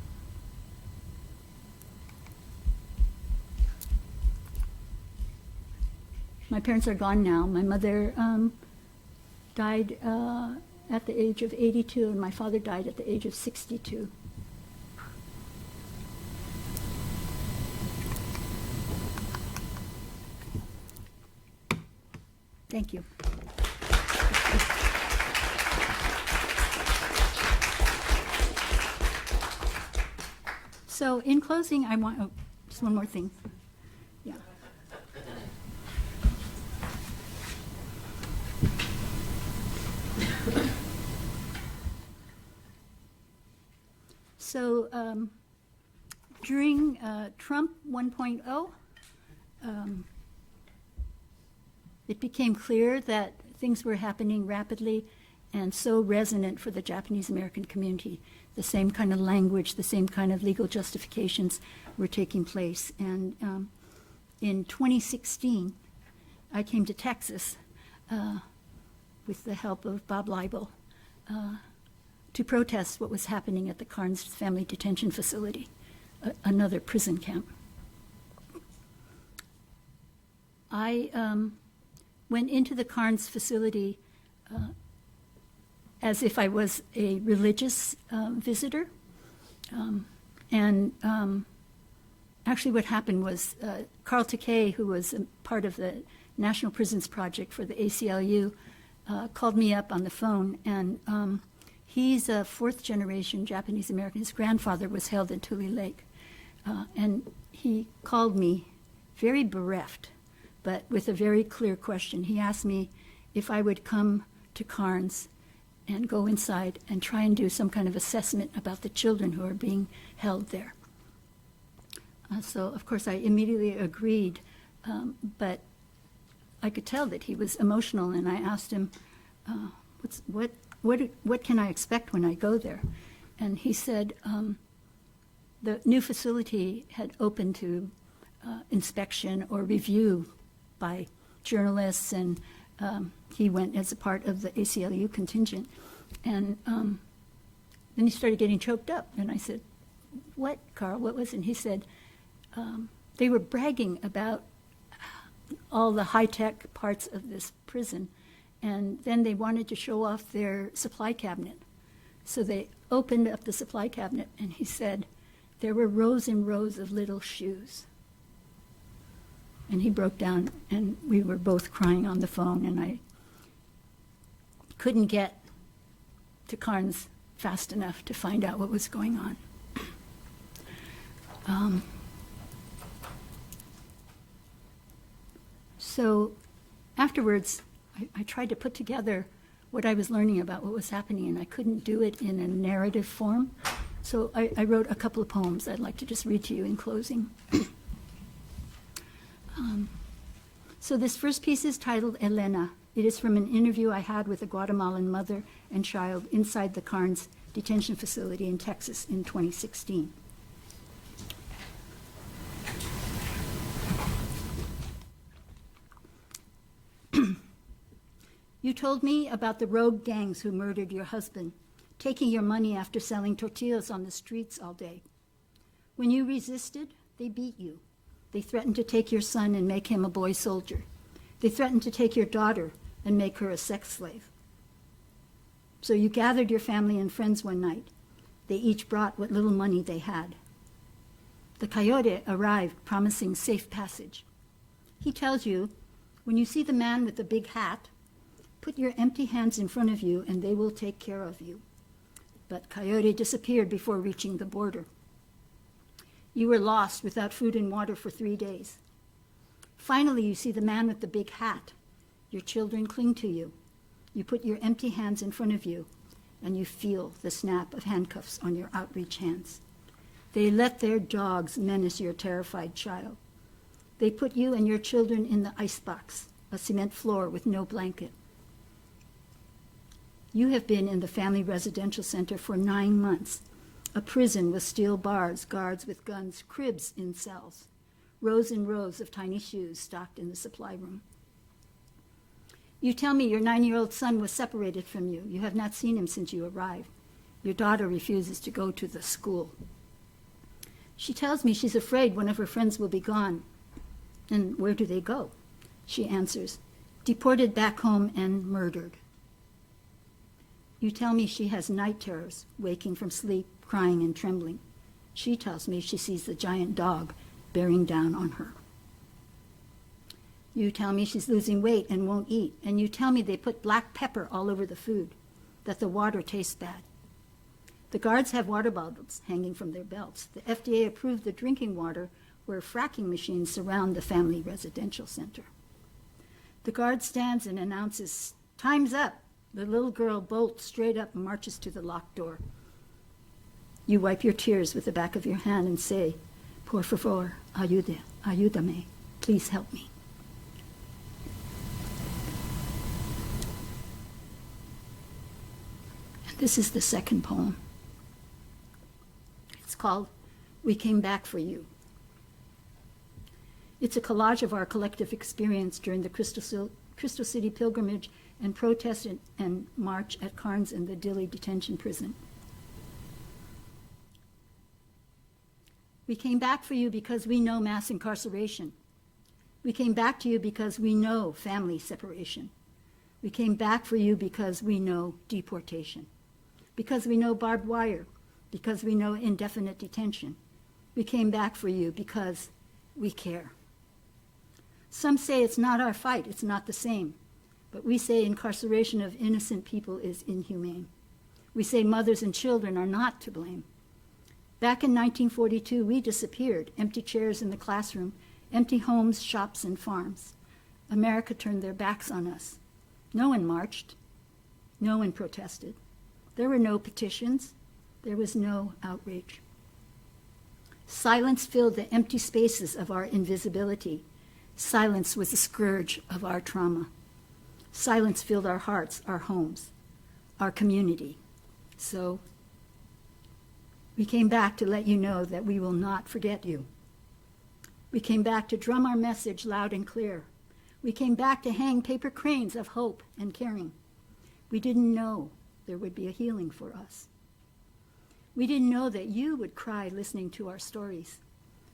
My parents are gone now. My mother died at the age of 82, and my father died at the age of 62. Thank you. So in closing, I want, just one more thing. Yeah. So during Trump 1.0, it became clear that things were happening rapidly and so resonant for the Japanese American community. The same kind of language, the same kind of legal justifications were taking place. And in 2016, I came to Texas with the help of Bob Leibel to protest what was happening at the Carnes Family Detention Facility, another prison camp. I went into the Carnes facility as if I was a religious visitor. Actually what happened was Carl Takei, who was a part of the National Prisons Project for the ACLU, called me up on the phone, and he's a fourth-generation Japanese American. His grandfather was held in Tule Lake. And he called me very bereft, but with a very clear question. He asked me if I would come to Carnes and go inside and try and do some kind of assessment about the children who are being held there. So, of course, I immediately agreed, but I could tell that he was emotional, and I asked him, what can I expect when I go there? And he said the new facility had opened to inspection or review by journalists, and he went as a part of the ACLU contingent. And then he started getting choked up, and I said, "What, Carl, what was it?" And he said, they were bragging about all the high-tech parts of this prison, and then they wanted to show off their supply cabinet. So they opened up the supply cabinet, and he said there were rows and rows of little shoes. And he broke down, and we were both crying on the phone, and I couldn't get to Carnes fast enough to find out what was going on. So afterwards, I tried to put together what I was learning about what was happening, and I couldn't do it in a narrative form. So I wrote a couple of poems I'd like to just read to you in closing. So this first piece is titled Elena. It is from an interview I had with a Guatemalan mother and child inside the Carnes detention facility in Texas in 2016. You told me about the rogue gangs who murdered your husband, taking your money after selling tortillas on the streets all day. When you resisted, they beat you. They threatened to take your son and make him a boy soldier. They threatened to take your daughter and make her a sex slave. So you gathered your family and friends one night. They each brought what little money they had. The coyote arrived, promising safe passage. He tells you, when you see the man with the big hat, put your empty hands in front of you and they will take care of you. But Coyote disappeared before reaching the border. You were lost without food and water for 3 days. Finally, you see the man with the big hat. Your children cling to you. You put your empty hands in front of you and you feel the snap of handcuffs on your outreach hands. They let their dogs menace your terrified child. They put you and your children in the icebox, a cement floor with no blanket. You have been in the family residential center for 9 months, a prison with steel bars, guards with guns, cribs in cells, rows and rows of tiny shoes stocked in the supply room. You tell me your 9-year-old son was separated from you. You have not seen him since you arrived. Your daughter refuses to go to the school. She tells me she's afraid one of her friends will be gone. And where do they go? She answers, deported back home and murdered. You tell me she has night terrors, waking from sleep, crying and trembling. She tells me she sees the giant dog bearing down on her. You tell me she's losing weight and won't eat, and you tell me they put black pepper all over the food, that the water tastes bad. The guards have water bottles hanging from their belts. The FDA approved the drinking water where fracking machines surround the family residential center. The guard stands and announces, "Time's up." The little girl bolts straight up and marches to the locked door. You wipe your tears with the back of your hand and say, "Por favor, ayúdame. Please help me." And this is the second poem. It's called We Came Back for You. It's a collage of our collective experience during the Crystal City pilgrimage and protest and march at Carnes and the Dilley detention prison. We came back for you because we know mass incarceration. We came back to you because we know family separation. We came back for you because we know deportation, because we know barbed wire, because we know indefinite detention. We came back for you because we care. Some say it's not our fight, it's not the same. But we say incarceration of innocent people is inhumane. We say mothers and children are not to blame. Back in 1942, we disappeared, empty chairs in the classroom, empty homes, shops, and farms. America turned their backs on us. No one marched. No one protested. There were no petitions. There was no outrage. Silence filled the empty spaces of our invisibility. Silence was the scourge of our trauma. Silence filled our hearts, our homes, our community. So we came back to let you know that we will not forget you. We came back to drum our message loud and clear. We came back to hang paper cranes of hope and caring. We didn't know there would be a healing for us. We didn't know that you would cry listening to our stories.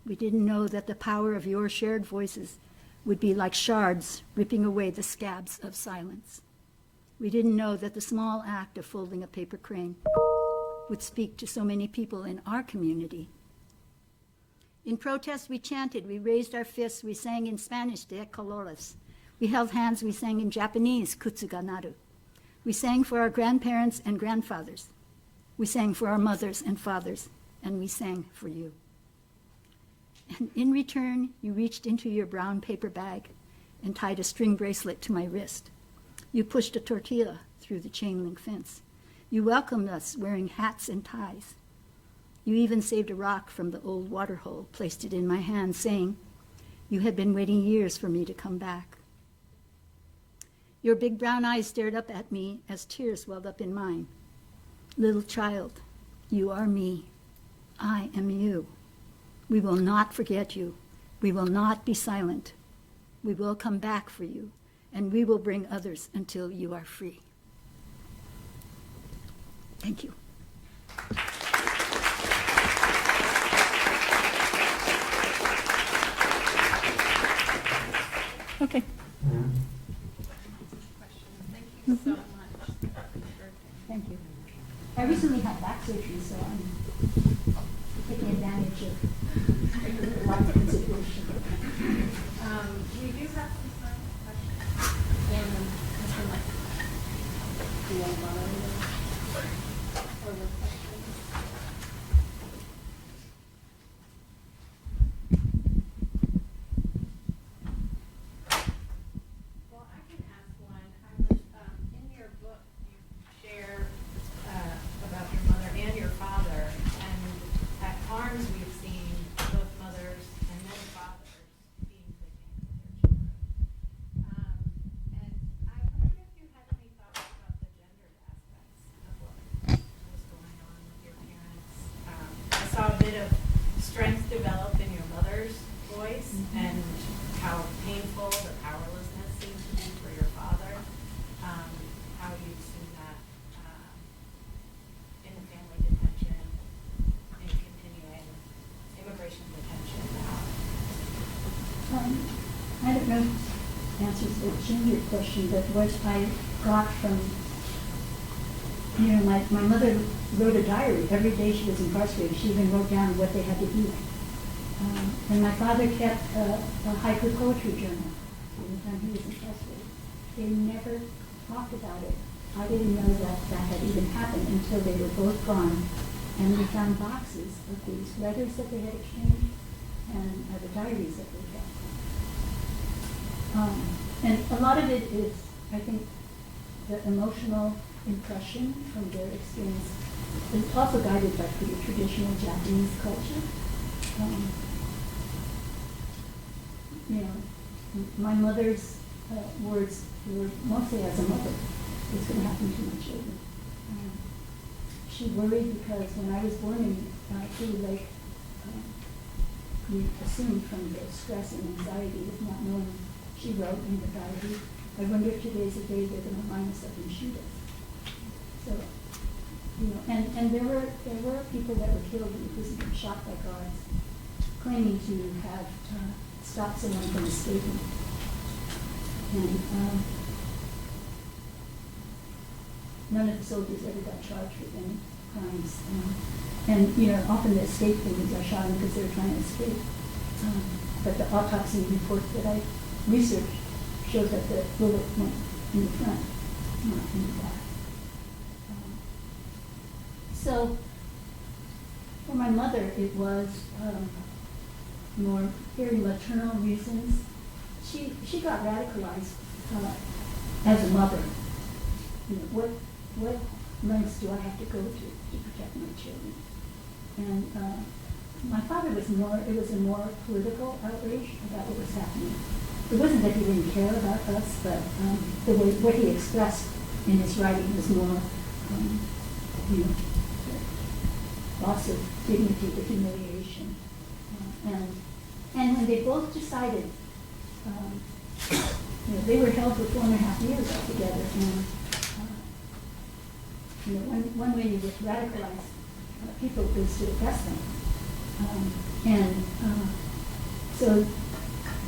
We didn't know that the power of your shared voices would be like shards ripping away the scabs of silence. We didn't know that the small act of folding a paper crane would speak to so many people in our community. In protest, we chanted, we raised our fists, we sang in Spanish, de colores. We held hands, we sang in Japanese, kutsuga naru. We sang for our grandparents and grandfathers. We sang for our mothers and fathers, and we sang for you. And in return, you reached into your brown paper bag and tied a string bracelet to my wrist. You pushed a tortilla through the chain link fence. You welcomed us wearing hats and ties. You even saved a rock from the old water hole, placed it in my hand, saying, you had been waiting years for me to come back. Your big brown eyes stared up at me as tears welled up in mine. Little child, you are me. I am you. We will not forget you. We will not be silent. We will come back for you, and we will bring others until you are free. Thank you. Okay. Thank you so much. Thank you. I recently had back surgery, so I'm taking advantage of a lot of consideration. We do have some time for questions. And Mr. Mike. Do you want to moderate or the questions? Well, I can ask one. I was, in your book, you share about your mother and your father, and at arms we've seen both mothers and then fathers being victims of their children. And I wondered if you had any thoughts about the gendered aspects of what was going on with your parents. I saw a bit of strength develop in your mother's voice and how painful the powerlessness seemed to be for your father. How you've seen that in the family detention and continuing immigration detention now. I don't know if it answers the gender question, but what I got from, my mother wrote a diary every day she was incarcerated. She even wrote down what they had to eat. And my father kept a haiku poetry journal from the time he was incarcerated. They never talked about it. I didn't know that had even happened until they were both gone. And we found boxes of these letters that they had exchanged and the diaries that they kept. And a lot of it is, I think, the emotional impression from their experience is also guided by pretty traditional Japanese culture. My mother's words were mostly as a mother. What's going to happen to my children? She worried because when I was born in Tsuru Lake, we assumed from the stress and anxiety of not knowing, she wrote in the diary, I wonder if today's the day they're going to line us up and shoot us. So, and there were people that were killed in prison, shot by guards, claiming to have stopped someone from escaping. And none of the soldiers ever got charged with any crimes. And often the escape victims are shot because they were trying to escape. But the autopsy report that I researched shows that the bullet went in the front, not in the back. So for my mother, it was more very maternal reasons. She got radicalized as a mother. What lengths do I have to go to protect my children? And my father was more, it was a more political outrage about what was happening. it wasn't that he didn't care about us, but the way what he expressed in his writing was more, you know, loss of dignity, the humiliation, and when they both decided, you know, they were held for 4.5 years altogether, and you know, one way you would radicalize people is to arrest them, so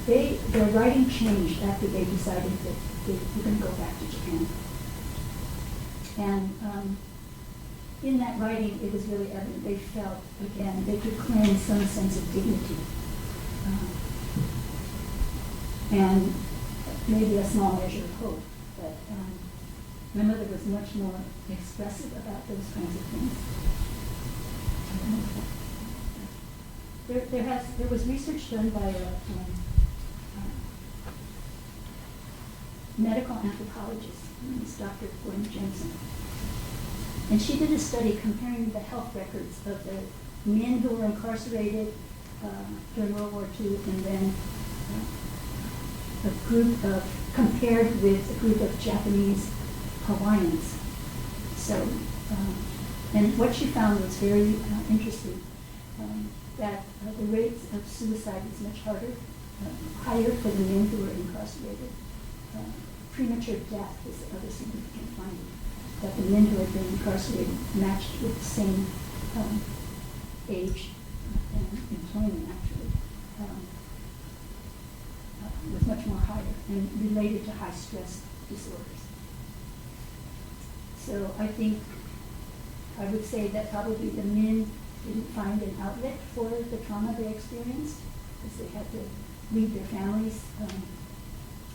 their writing changed after they decided that they were going to go back to Japan. And in that writing, it was really evident they felt, again, they could claim some sense of dignity. And maybe a small measure of hope. But my mother was much more expressive about those kinds of things. There was research done by a medical anthropologist, named Dr. Gordon Jensen. And she did a study comparing the health records of the men who were incarcerated during World War II, and then compared with a group of Japanese Hawaiians. So, and what she found was very interesting, that the rates of suicide was much higher for the men who were incarcerated. Premature death was the other significant finding, that the men who had been incarcerated matched with the same age and employment, actually, was much more higher and related to high stress disorders. So I think I would say that probably the men didn't find an outlet for the trauma they experienced, because they had to leave their families.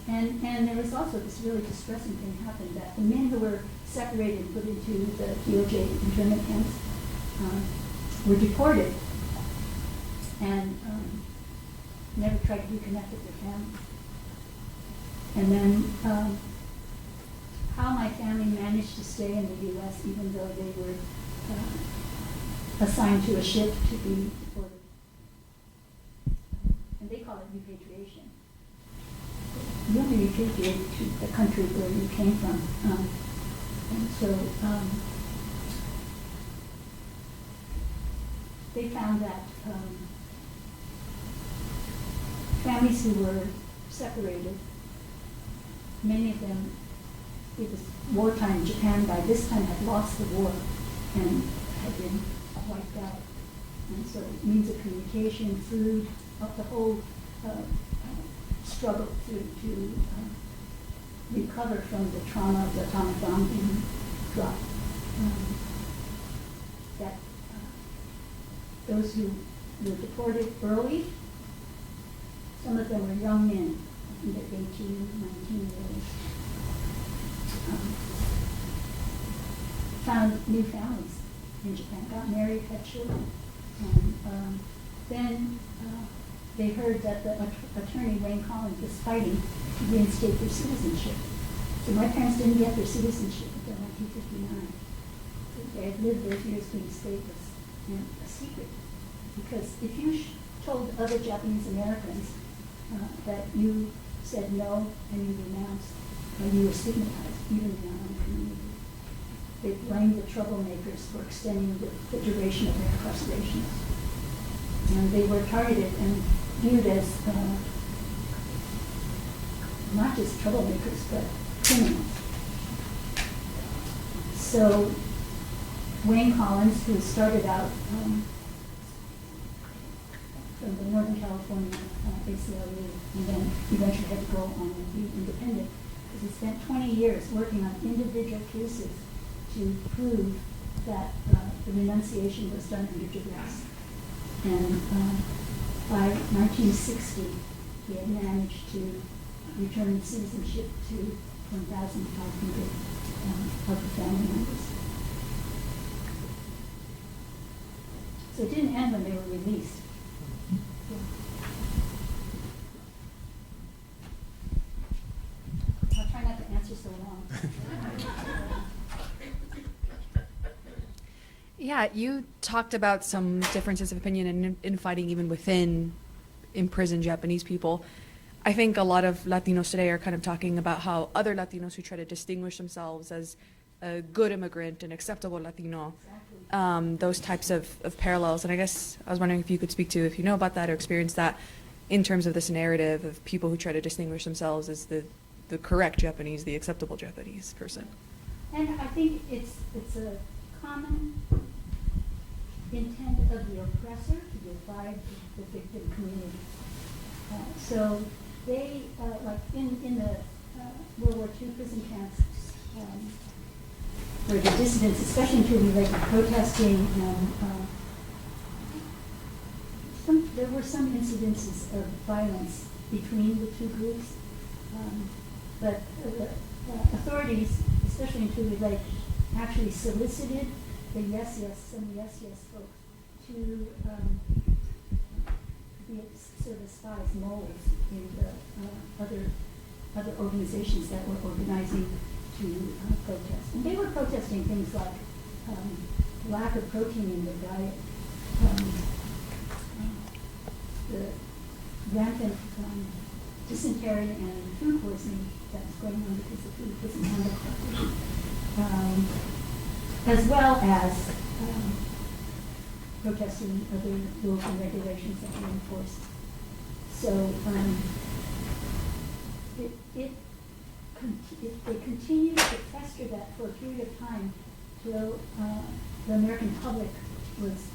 And there was also this really distressing thing happened, that the men who were separated and put into the DOJ internment camps were deported and never tried to reconnect with their families. And then how my family managed to stay in the U.S. even though they were assigned to a ship to be deported. And they call it repatriation. You only repatriate to the country where you came from. And so they found that families who were separated, many of them, it was wartime. Japan by this time had lost the war and had been wiped out. And so means of communication, food, the whole struggle to recover from the trauma of the atomic bomb being dropped. Those who were deported early, some of them were young men, I think at 18, 19 years, found new families in Japan, got married, had children, and then they heard that the attorney, Wayne Collins, was fighting to reinstate their citizenship. So my parents didn't get their citizenship until 1959. So they had lived those years being stateless, and a secret. Because if you told other Japanese Americans that you said no and you renounced, you were stigmatized, even in our own community. They blamed the troublemakers for extending the duration of their incarceration. And they were targeted and viewed as not just troublemakers, but criminals. So Wayne Collins, who started out from the Northern California ACLU, and then eventually had to go on and be independent, because he spent 20 years working on individual cases to prove that the renunciation was done under duress. And by 1960, he had managed to return citizenship to 1,500 of the family members. So it didn't end when they were released. I'll try not to answer so long. Yeah, you talked about some differences of opinion and infighting even within imprisoned Japanese people. I think a lot of Latinos today are kind of talking about how other Latinos who try to distinguish themselves as a good immigrant, an acceptable Latino, those types of parallels. And I guess I was wondering if you could speak to if you know about that or experienced that in terms of this narrative of people who try to distinguish themselves as the correct Japanese, the acceptable Japanese person. And I think it's a common intent of the oppressor to divide the victim community. So they, like in the World War II prison camps, where the dissidents, especially in Tsuru, like protesting, and there were some incidences of violence between the two groups, but the authorities, especially in Tsuru, like actually solicited the some yes folk to be sort of spies, moles in the other organizations that were organizing to protest. And they were protesting things like lack of protein in their diet, the rampant dysentery and food poisoning that's going on because the food wasn't handled properly, as well as protesting other rules and regulations that were enforced. So they continued to fester that for a period of time till the American public was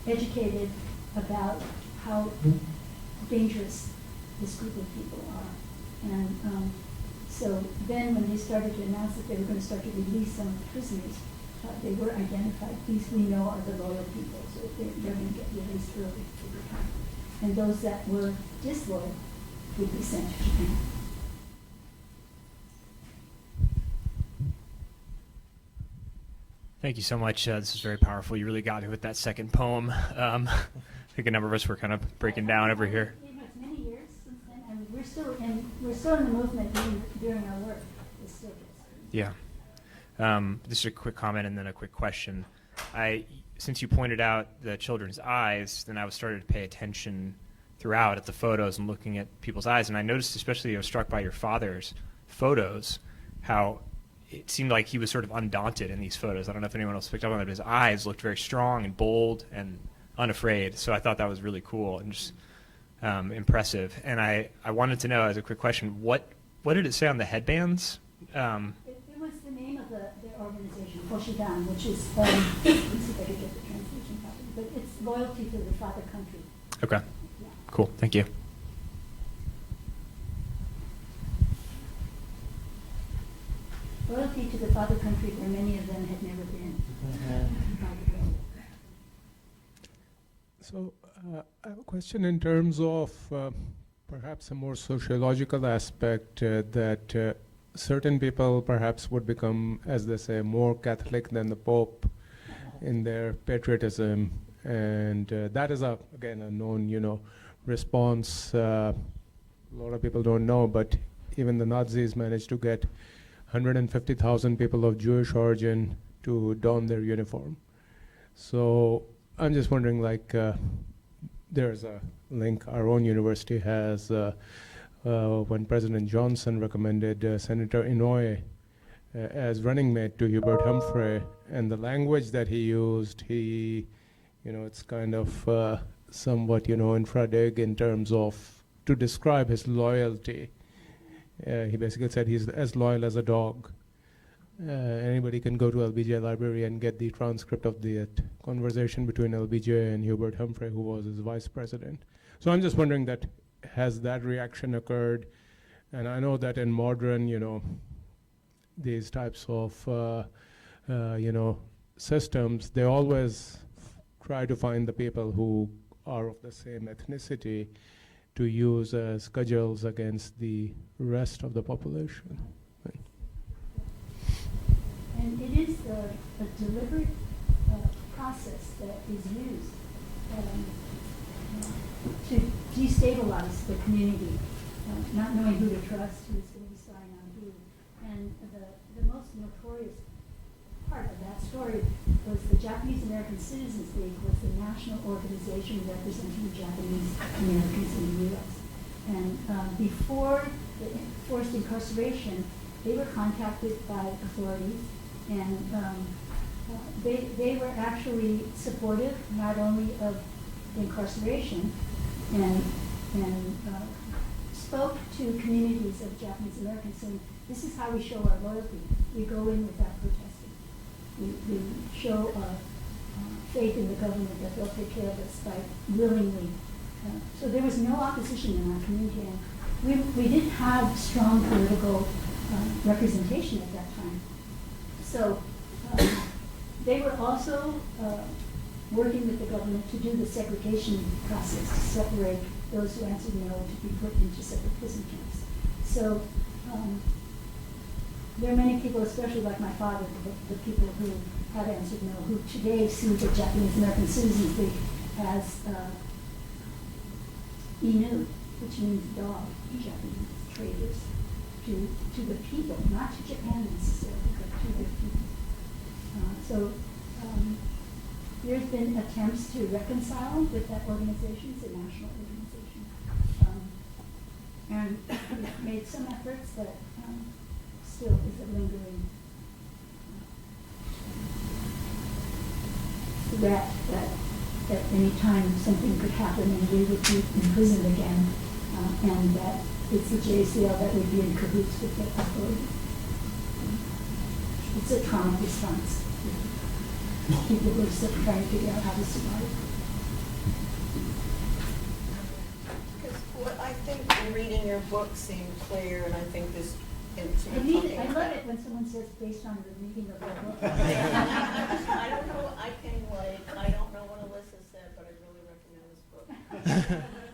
educated about how dangerous this group of people are. And so then when they started to announce that they were going to start to release some of the prisoners, they were identified. These we know are the loyal people, so they're going to get released early over time. And those that were disloyal would be sent to Japan. Thank you so much. This is very powerful. You really got me with that second poem. I think a number of us were kind of breaking down over here. You know, it's many years since then, and we're still in the movement during our work. It's still just. Yeah. Just a quick comment and then a quick question. Since you pointed out the children's eyes, then I was started to pay attention throughout at the photos and looking at people's eyes, and I noticed, especially I was struck by your father's photos, how it seemed like he was sort of undaunted in these photos. I don't know if anyone else picked up on it, but his eyes looked very strong and bold and unafraid. So I thought that was really cool and just impressive. And I wanted to know, as a quick question, what did it say on the headbands? It was the name of their organization, Koshidan, which is, let me see if I can get the translation properly, but it's loyalty to the father country. Okay. Yeah. Cool. Thank you. Loyalty to the father country where many of them had never been. So I have a question in terms of perhaps a more sociological aspect that certain people perhaps would become, as they say, more Catholic than the Pope in their patriotism, and that is again a known response. A lot of people don't know, but even the Nazis managed to get 150,000 people of Jewish origin to don their uniform. So I'm just wondering, like, there's a link our own university has when President Johnson recommended Senator Inouye as running mate to Hubert Humphrey, and the language that he used, it's kind of somewhat, infra-dig in terms of to describe his loyalty. He basically said he's as loyal as a dog. Anybody can go to LBJ library and get the transcript of the conversation between LBJ and Hubert Humphrey, who was his vice president. So I'm just wondering that, has that reaction occurred? And I know that in modern, these types of, systems, they always try to find the people who are of the same ethnicity to use as cudgels against the rest of the population. And it is a deliberate process that is used to destabilize the community, not knowing who to trust, who's going to be spying on who. And the most notorious part of that story was the Japanese American Citizens League was the national organization representing Japanese Americans in the U.S. And before the forced incarceration, they were contacted by authorities, and they were actually supportive not only of incarceration and spoke to communities of Japanese Americans saying, this is how we show our loyalty. We go in without protesting. We show our faith in the government that they'll take care of us by willingly. So there was no opposition in our community, and we didn't have strong political representation at that time. So they were also working with the government to do the segregation process, to separate those who answered no to be put into separate prison camps. So there are many people, especially like my father, the people who have answered no, who today sue the Japanese American Citizens League as Inu, which means dog, Japanese traders, to the people, not to Japan necessarily, but to the people. So there's been attempts to reconcile with that organization. It's a national organization. And we've made some efforts, but still is a lingering threat that at any time something could happen and we would be imprisoned again, and that it's the JCL that would be in cahoots with the authority. It's a trauma response. People who are still trying to figure out how to survive. Because what I think in reading your book seemed clear, and I think this. I love it when someone says based on the reading of the book. I don't know, I came late, I don't know what Alyssa said, but I really recommend this book.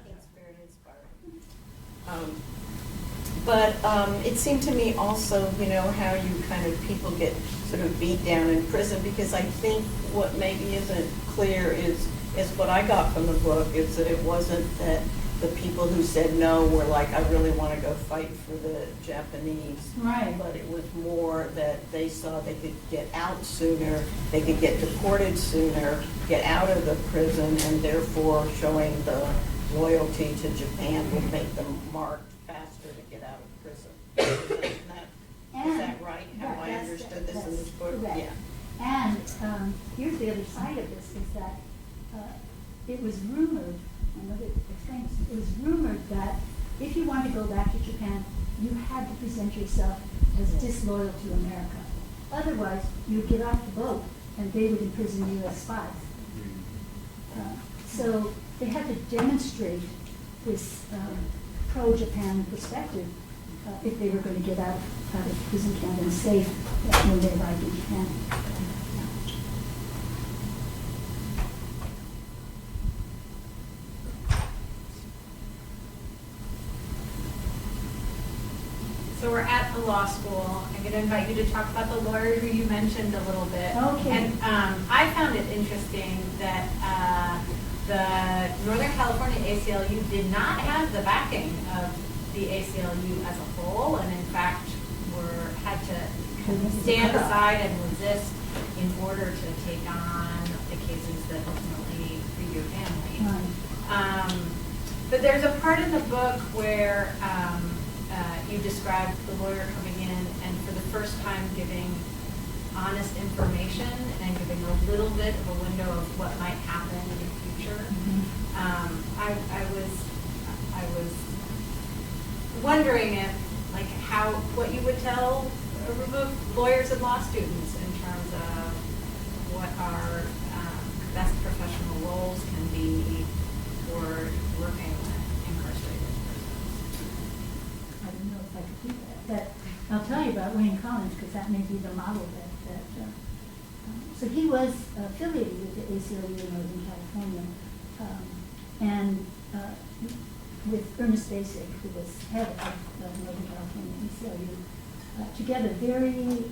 It's very inspiring. But it seemed to me also, you know, how you kind of, people get sort of beat down in prison, because I think what maybe isn't clear is what I got from the book, is that it wasn't that the people who said no were like, I really want to go fight for the Japanese. Right. But it was more that they saw they could get out sooner, they could get deported sooner, get out of the prison, and therefore showing the loyalty to Japan would make them march faster to get out of prison. Is that right? Have I understood this in this book? Correct. Yeah. And here's the other side of this, is that it was rumored, it was rumored that if you wanted to go back to Japan, you had to present yourself as disloyal to America. Otherwise, you'd get off the boat and they would imprison you as spies. So they had to demonstrate this pro-Japan perspective if they were going to get out of prison camp and safe when they arrived in Japan. So we're at the law school. I'm going to invite you to talk about the lawyer who you mentioned a little bit. Okay. And I found it interesting that the Northern California ACLU did not have the backing of the ACLU as a whole, and in fact had to stand aside and resist in order to take on the cases that ultimately freed your family. Right. But there's a part in the book where you described the lawyer coming in and for the first time giving honest information and giving a little bit of a window of what might happen in the future. Mm-hmm. I was wondering if, like, what you would tell a group of lawyers and law students in terms of what our best professional roles can be for working with incarcerated persons. I don't know if I could do that, but I'll tell you about Wayne Collins, because that may be the model that so he was affiliated with the ACLU in Northern California, and with Ernest Basic, who was head of Northern California ACLU, together very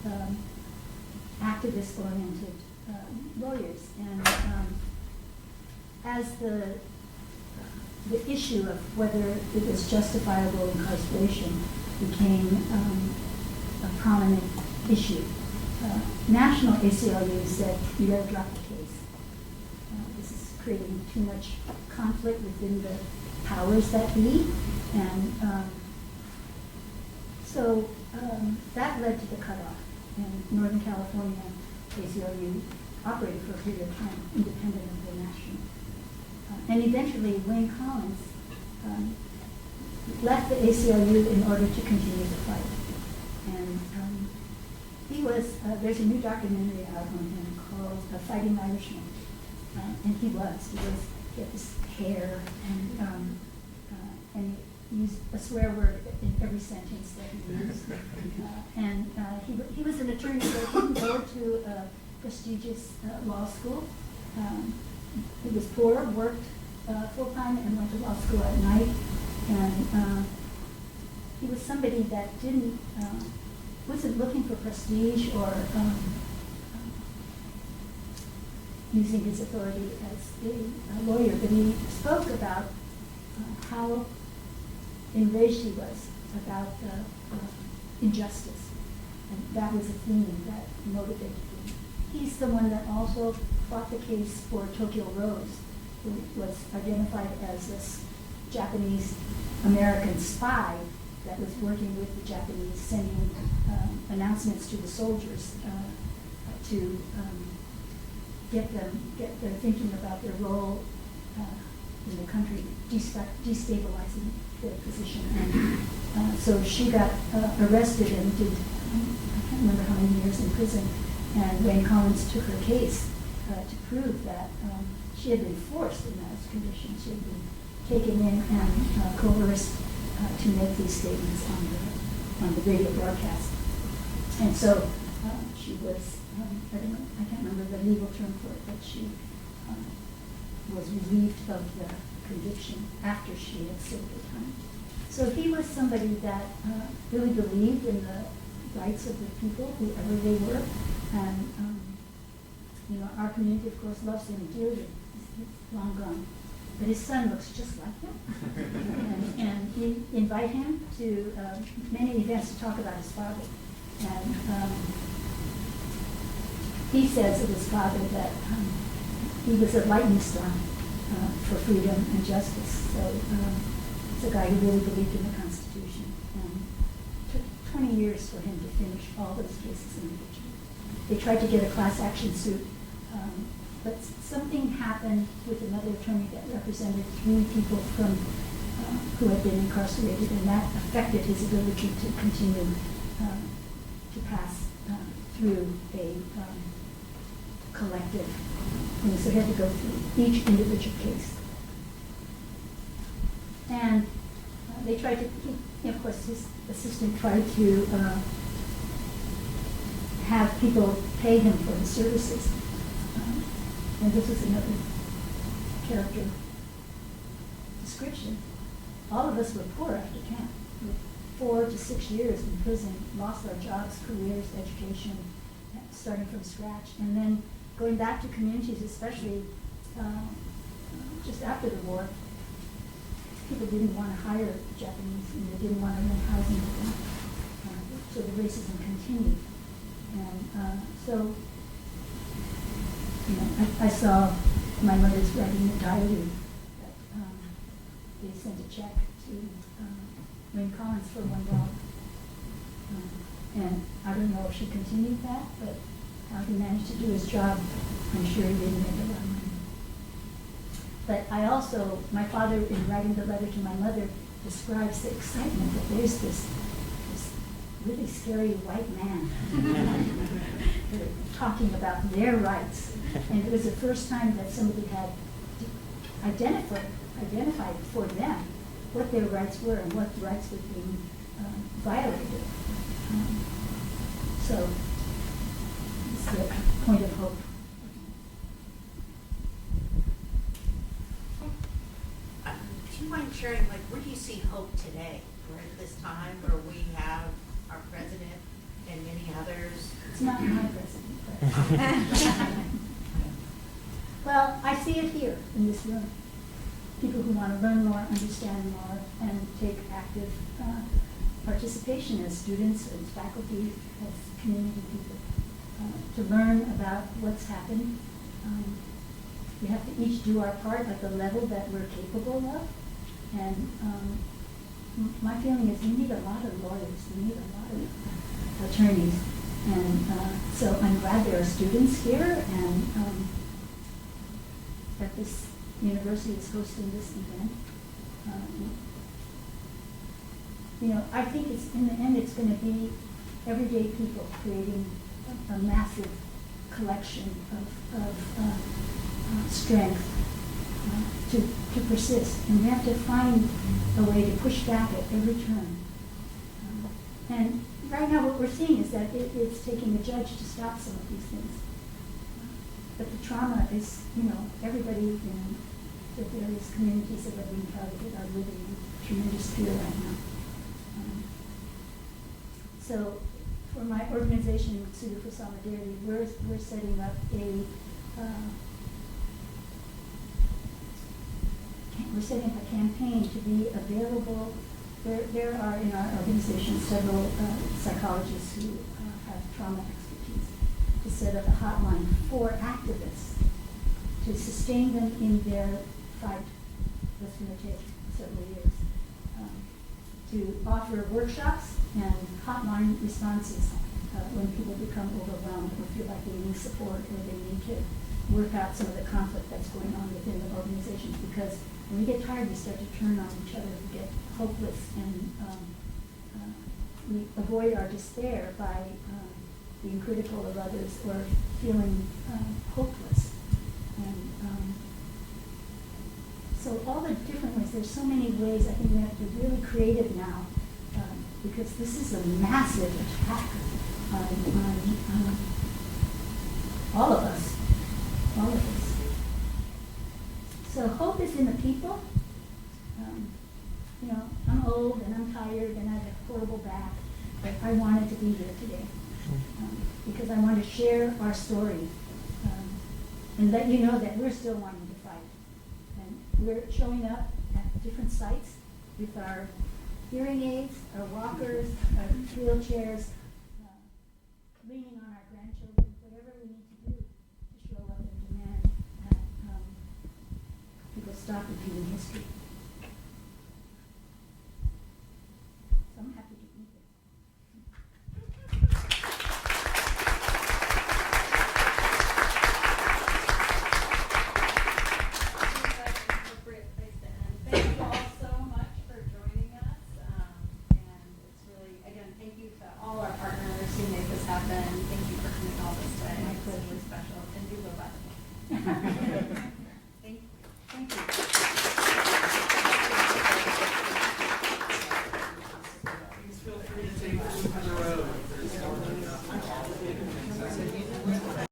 activist-oriented lawyers. And as the issue of whether it was justifiable incarceration became a prominent issue, national ACLU said, you better drop the case. This is creating too much conflict within the powers that be. And so that led to the cutoff. And Northern California ACLU operated for a period of time, independent of the national. And eventually, Wayne Collins left the ACLU in order to continue the fight. And he was, there's a new documentary out on him called A Fighting Irishman. And he had this hair, and he used a swear word in every sentence that he used. He was an attorney who didn't go to a prestigious law school. He was poor, worked full-time, and went to law school at night. And he was somebody that wasn't looking for prestige or using his authority as a lawyer, but he spoke about how enraged he was about injustice. And that was a theme that motivated him. He's the one that also fought the case for Tokyo Rose, who was identified as this Japanese American spy that was working with the Japanese, sending announcements to the soldiers to get their thinking about their role in the country, destabilizing their position. And so she got arrested and did, I can't remember how many years in prison, and Wayne Collins took her case to prove that she had been forced in those conditions. She had been taken in and coerced to make these statements on the radio broadcast. And so she was, I can't remember the legal term for it, but she was relieved of the conviction after she had served her time. So he was somebody that really believed in the rights of the people, whoever they were. And our community, of course, loves him dearly. He's long gone. But his son looks just like him. and we invite him to many events to talk about his father. And he says of his father that he was a lightning storm for freedom and justice. So it's a guy who really believed in the Constitution. And it took 20 years for him to finish all those cases individually. They tried to get a class action suit, but something happened with another attorney that represented 3 people from who had been incarcerated, and that affected his ability to continue to pass through a collective thing. So he had to go through each individual case. And they tried to, of course, his assistant tried to have people pay him for his services. And this is another character description. All of us were poor after camp. With 4 to 6 years in prison, lost our jobs, careers, education, starting from scratch. And then going back to communities, especially just after the war, people didn't want to hire Japanese, and they didn't want to rent housing for them. So the racism continued. And so, I saw my mother's writing a diary that they sent a check to Wayne Collins for $1. And I don't know if she continued that, but how he managed to do his job, I'm sure he didn't make a lot of money. But I also, my father, in writing the letter to my mother, describes the excitement that there's this really scary white man talking about their rights. And it was the first time that somebody had identified for them what their rights were and what rights were being violated. So it's a point of hope. Do you mind sharing, where do you see hope today? We're at this time where we have our president and many others. It's not my president, but well, I see it here in this room. People who want to learn more, understand more, and take active participation as students, as faculty, as community people, to learn about what's happened. We have to each do our part at the level that we're capable of, And my feeling is we need a lot of lawyers, we need a lot of attorneys. And so I'm glad there are students here, and that this university is hosting this event. You know, I think it's, in the end, it's going to be everyday people creating a massive collection of strength to persist. And we have to find a way to push back at every turn. And right now what we're seeing is that it's taking a judge to stop some of these things. But the trauma is, you know, everybody in the various communities that are being targeted are living in tremendous fear right now. So for my organization, Tsuru for Solidarity, we're setting up a campaign to be available. There are in our organization several psychologists who have trauma expertise, to set up a hotline for activists to sustain them in their fight that's going to take several years, to offer workshops and hotline responses when people become overwhelmed or feel like they need support or they need to work out some of the conflict that's going on within the organizations. Because when we get tired, we start to turn on each other, we get hopeless, and we avoid our despair by being critical of others or feeling hopeless. And so all the different ways, there's so many ways. I think we have to be really creative now, because this is a massive attack on all of us, all of us. So hope is in the people. You know, I'm old and I'm tired and I have a horrible back, but I wanted to be here today because I want to share our story and let you know that we're still wanting to fight. And we're showing up at different sites with our hearing aids, our walkers, our wheelchairs, leaning on our grandchildren, whatever we need to do to show up and demand that people stop repeating history. So I'm happy to be here. That's an appropriate place to end. Thank you all so much for joining us. And it's really, again, thank you to all our partners who made this happen. Thank you for coming all this way. My It's pleasure. really special. And do go back.